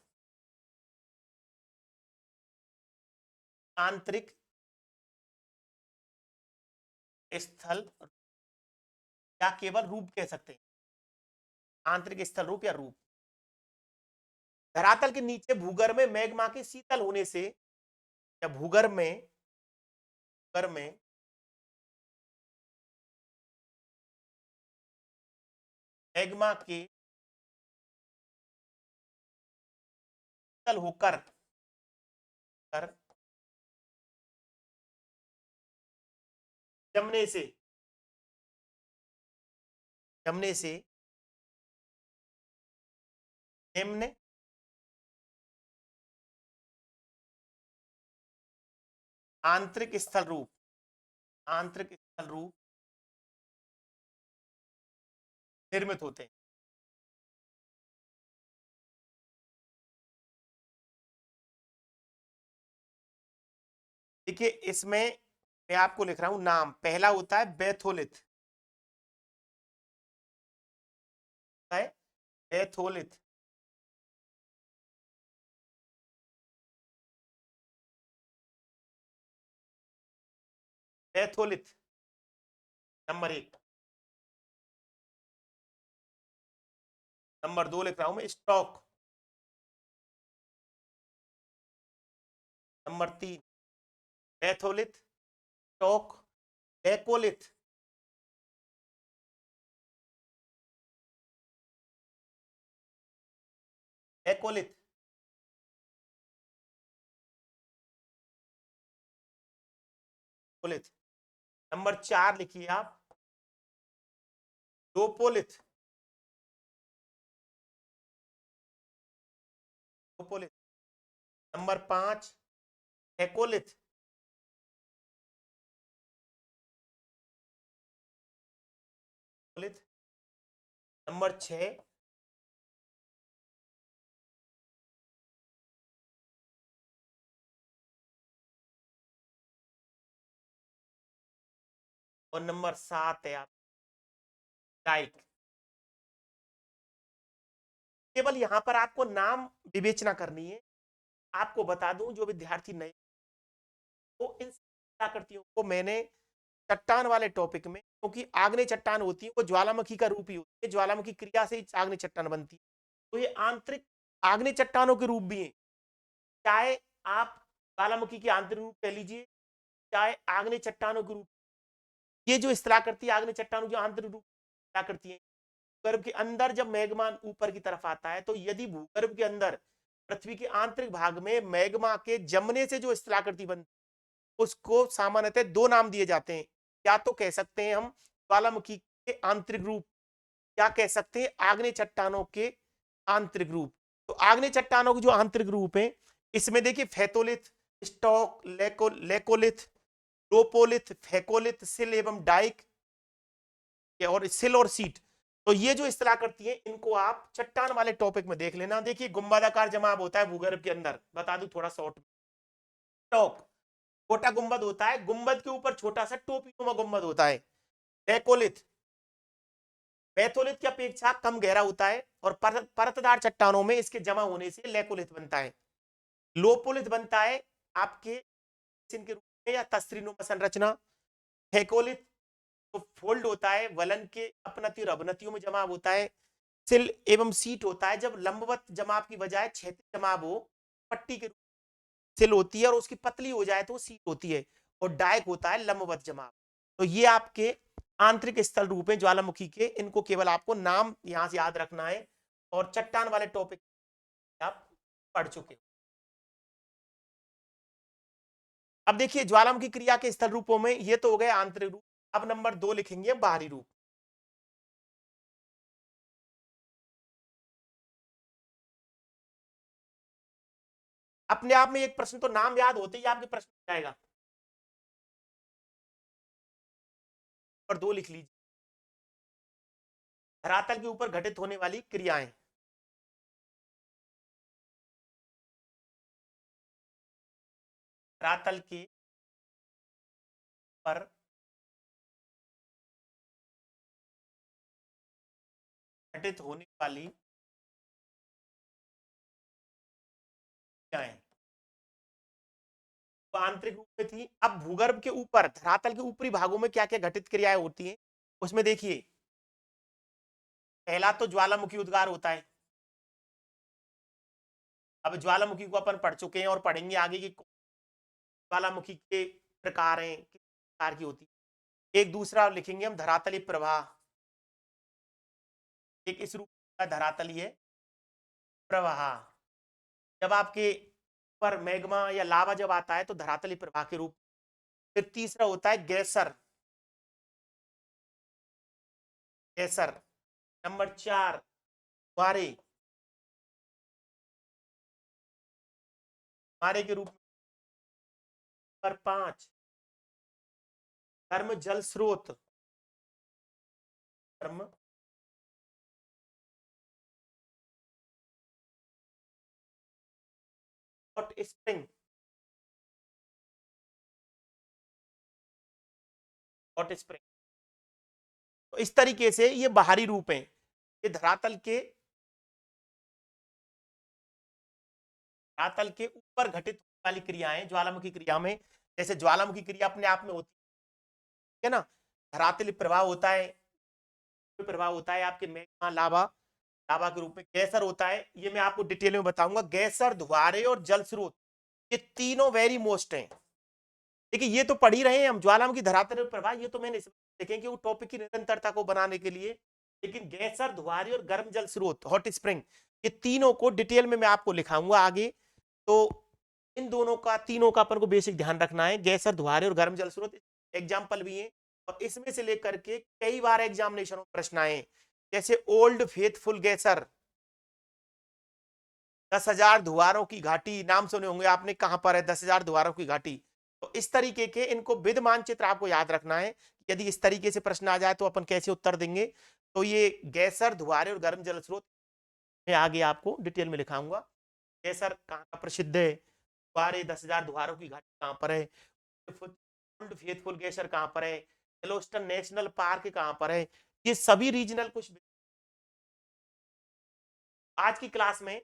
Speaker 1: आंतरिक स्थल, या केवल रूप कह सकते हैं, आंतरिक स्थल रूप या रूप। धरातल के नीचे भूगर्भ में मैग्मा के शीतल होने से, या भूगर्भ में, भूगर्भ में मैग्मा के शीतल होकर कर जमने से, जमने से निम्न आंतरिक स्थल रूप, आंतरिक स्थल रूप निर्मित होते हैं। देखिए इसमें मैं आपको लिख रहा हूं नाम, पहला होता है बैथोलिथ, है बैथोलिथ, बैथोलिथ नंबर एक। नंबर दो लिख रहा हूं मैं स्टॉक, नंबर तीन batholith, stock, laccolith, laccolith, laccolith. Number चार लिखिए आप लोपोलिथ, लोपोलिथ। नंबर पांच एकोलिथ, एकोलिथ। नंबर छह और नंबर सात है आप डाइक। केवल यहां पर आपको नाम विवेचना करनी है। आपको बता दूं जो विद्यार्थी नए, तो इन आकृतियों को मैंने चट्टान वाले टॉपिक में, क्योंकि आग्नेय चट्टान होती है वो ज्वालामुखी का रूप ही होती है, ज्वालामुखी क्रिया से ही आग्नेय चट्टान बनती है, तो ये आंतरिक आग्नेय चट्टानों के रूप भी हैं। चाहे आप ज्वालामुखी के आंतरिक रूप कह लीजिए, चाहे आग्नेय चट्टानों के रूप, ये जो इस्तेलाह करती है आग्नेय चट्टानों जो आंतरिक रूप क्या करती है। भूगर्भ के अंदर जब मैग्मा ऊपर की तरफ आता है, तो यदि भूगर्भ के अंदर पृथ्वी के आंतरिक भाग में मैग्मा के जमने से जो स्थलाकृति बनती है, उसको सामान्यतः दो नाम दिए जाते हैं। या तो कह सकते हैं हम ज्वालामुखी के आंतरिक रूप, या कह सकते हैं आग्नेय चट्टानों के आंतरिक रूप। तो आग्नेय चट्टानों के जो आंतरिक रूप है, इसमें देखिए फेथोलिथ, स्टॉक, लेकोलिथ, लोपोलिथ, फेकोलिथ, सिल एवं डाइक, और सिल और सीट। तो ये जो इस्तेलाह करती है, इनको आप चट्टान वाले टॉपिक में देख लेना। देखिए गुंबदाकार जमाव होता है भूगर्भ के अंदर, बता दूं थोड़ा शॉर्ट। टॉक छोटा गुंबद होता है, गुंबद के ऊपर छोटा सा टोपीनुमा गुंबद होता है। लेकोलिथ, बैथोलिथ की अपेक्षा कम गहरा होता है और परतदार चट्टानों में इसके जमा होने से लेकोलिथ बनता है। लोपोलिथ बनता है आपके के रूप में या तस्रीनुमा संरचना। हेकोलिथ तो फोल्ड होता है, वलन के अपनति और अवनतियों में जमाव होता है। सिल एवं सीट होता है जब लंबवत जमाव की बजाय क्षैतिज जमाव हो, पट्टी के सिल होती है, और उसकी पतली हो जाए तो वो सीट होती है। और डायक होता है लंबवत जमाव। तो ये आपके आंतरिक स्थल रूप हैं ज्वालामुखी के, इनको केवल आपको नाम यहां से याद रखना है और चट्टान वाले टॉपिक आप पढ़ चुके हो। अब देखिए ज्वालामुखी क्रिया के स्थल रूपों में ये तो हो गए आंतरिक रूप। अब नंबर 2 लिखेंगे बाहरी रूप। अपने आप में एक प्रश्न तो नाम याद होते ही आपके प्रश्न हो जाएगा। और 2 लिख लीजिए, धरातल के ऊपर घटित होने वाली क्रियाएं। धरातल के पर घटित होने वाली क्रियाएं तो आंतरिक रूप में थी। अब भूगर्भ के ऊपर धरातल के ऊपरी भागों में क्या क्या घटित क्रियाएं होती हैं उसमें देखिए, पहला तो ज्वालामुखी उद्गार होता है। अब ज्वालामुखी को अपन पढ़ चुके हैं और पढ़ेंगे आगे की ज्वालामुखी के प्रकार हैं, किस प्रकार की होती है। एक दूसरा लिखेंगे हम धरातलीय प्रवाह, एक इस रूप का धरातलीय प्रवाह। जब आपके पर मैग्मा या लावा जब आता है तो धरातलीय प्रवाह के रूप। फिर तीसरा होता है गैसर, गैसर। नंबर 4 फुहारे, फुहारे के रूप। नंबर 5 गर्म जल स्रोत, गर्म हॉट स्प्रिंग, हॉट स्प्रिंग। तो इस तरीके से ये बाहरी रूप हैं। ये धरातल के ऊपर घटित वाली क्रियाएं ज्वालामुखी क्रिया में। जैसे ज्वालामुखी क्रिया अपने आप में होती है ना, धरातलीय प्रवाह होता है, प्रवाह होता है आपके मैग्मा लावा, लावा के रूप में। गैसर होता है, ये मैं आपको डिटेल में बताऊंगा। गैसर, धुआरे और जल स्रोत, ये तीनों वेरी मोस्ट हैं। देखिए ये तो पढ़ ही रहे हैं हम, ज्वालामुखी धरातल प्रवाह, ये तो मैंने देखें कि वो टॉपिक की निरंतरता को बनाने के लिए। लेकिन गैसर, धुआरी और गर्म जल स्रोत, हॉट स्प्रिंग, ये तीनों को डिटेल में मैं आपको लिखाऊंगा आगे। तो इन दोनों का, तीनों का अपन को बेसिक ध्यान रखना है। गैसर, धुआरे और गर्म जल स्रोत एग्जाम्पल भी है, और इसमें से लेकर के कई बार एग्जामिनेशन में प्रश्न आए। जैसे ओल्ड फेथफुल गैसर, 10,000 धुआरों की घाटी, नाम सुने होंगे आपने, कहां पर है 10,000 धुआरों की घाटी। तो इस तरीके के इनको विद मानचित्र आपको याद रखना है। यदि इस तरीके से प्रश्न आ जाए तो अपन कैसे उत्तर देंगे। तो ये गैसर, धुआरे और गर्म जल स्रोत मैं आगे आपको डिटेल में लिखाऊंगा। गैसर कहाँ का प्रसिद्ध है, धुआरे 10,000 धुआरों की घाटी कहाँ पर है, ओल्ड फेथफुल गैसर कहाँ पर है, येलोस्टन नेशनल पार्क कहाँ पर है, ये सभी रीजनल कुछ आज की क्लास में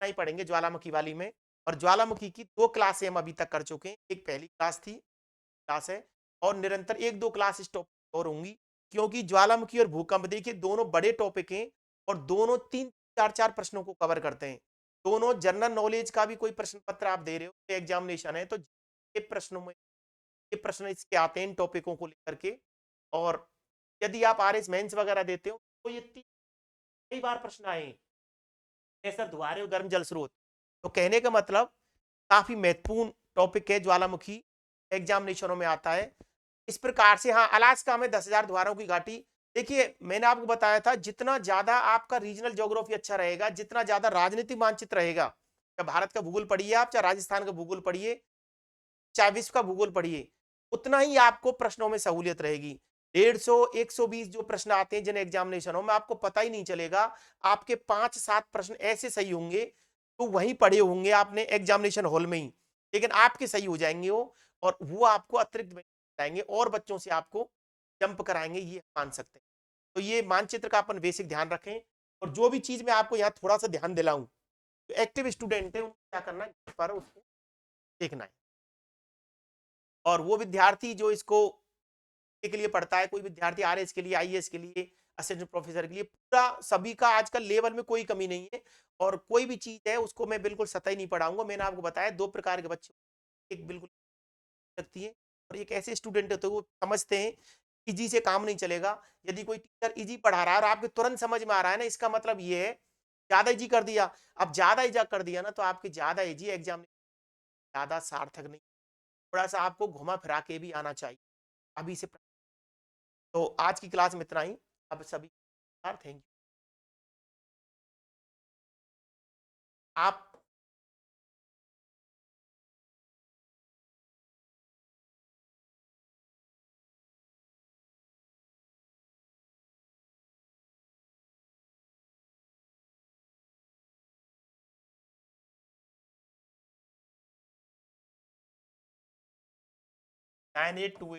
Speaker 1: नहीं पढ़ेंगे ज्वालामुखी वाली में। और ज्वालामुखी की 2 क्लासें हम अभी तक कर चुके हैं। एक पहली क्लास है, और निरंतर 1-2 क्लास इस टॉपिक और होंगी। क्योंकि ज्वालामुखी और भूकंप देखिए दोनों बड़े टॉपिक हैं, और दोनों 3-4 प्रश्नों को कवर करते हैं। दोनों जनरल नॉलेज का भी कोई प्रश्न पत्र आप दे रहे हो, एग्जामिनेशन है, तो ये प्रश्नों में ये प्रश्न इसके आते हैं इन टॉपिकों को लेकर के। और यदि आप आरएस मेंस वगैरह देते हो तो ये कई बार प्रश्न आए हैं, सर धुआरे और गर्म जल स्रोत। तो कहने का मतलब काफी महत्वपूर्ण टॉपिक है ज्वालामुखी, एग्जामिनेशनों में आता है इस प्रकार से। हाँ, अलास्का में 10,000 द्वारों की घाटी। देखिए मैंने आपको बताया था, जितना ज्यादा आपका रीजनल ज्योग्राफी अच्छा रहेगा, जितना ज्यादा राजनीतिक मानचित्र रहेगा, चाहे भारत का भूगोल पढ़िए आप, चाहे राजस्थान का भूगोल पढ़िए, चाहे विश्व का भूगोल पढ़िए, उतना ही आपको प्रश्नों में सहूलियत रहेगी। 150-120 जो प्रश्न आते हैं जिन एग्जामिनेशनों में, आपको पता ही नहीं चलेगा। आपके 5-7 प्रश्न ऐसे सही होंगे तो वहीं पढ़े होंगे आपने एग्जामिनेशन हॉल में ही, लेकिन आपके सही हो जाएंगे वो, और वो आपको अतिरिक्त जाएंगे और बच्चों से आपको जंप कराएंगे, ये मान सकते हैं। तो ये मानचित्र का अपन बेसिक ध्यान रखें। और जो भी चीज मैं आपको यहाँ थोड़ा सा ध्यान दिलाऊं, तो एक्टिव स्टूडेंट है उनको क्या करना है, इस पर उसको देखना है। और वो विद्यार्थी जो इसको के लिए पढ़ता है, कोई विद्यार्थी आरएस के लिए, आईएएस के लिए, असिस्टेंट प्रोफेसर के लिए, पूरा सभी का आजकल लेवल में कोई कमी नहीं है। और कोई भी चीज है उसको मैं बिल्कुल सतही नहीं पढ़ाऊंगा। मैंने आपको बताया 2 प्रकार के बच्चे, एक बिल्कुल लगती है और एक ऐसे स्टूडेंट होते हैं वो समझते हैं इजी से काम नहीं चलेगा। यदि कोई टीचर इजी पढ़ा रहा है और आपके तुरंत समझ में आ रहा है ना, इसका मतलब ये है ज्यादा इजी कर दिया। अब ज्यादा इजी कर दिया ना, तो आपके ज्यादा इजी एग्जाम ज्यादा सार्थक नहीं, थोड़ा सा आपको घुमा फिरा के भी आना चाहिए अभी से। तो आज की क्लास में इतना ही। अब सभी थैंक यू। आप नाइन एट टू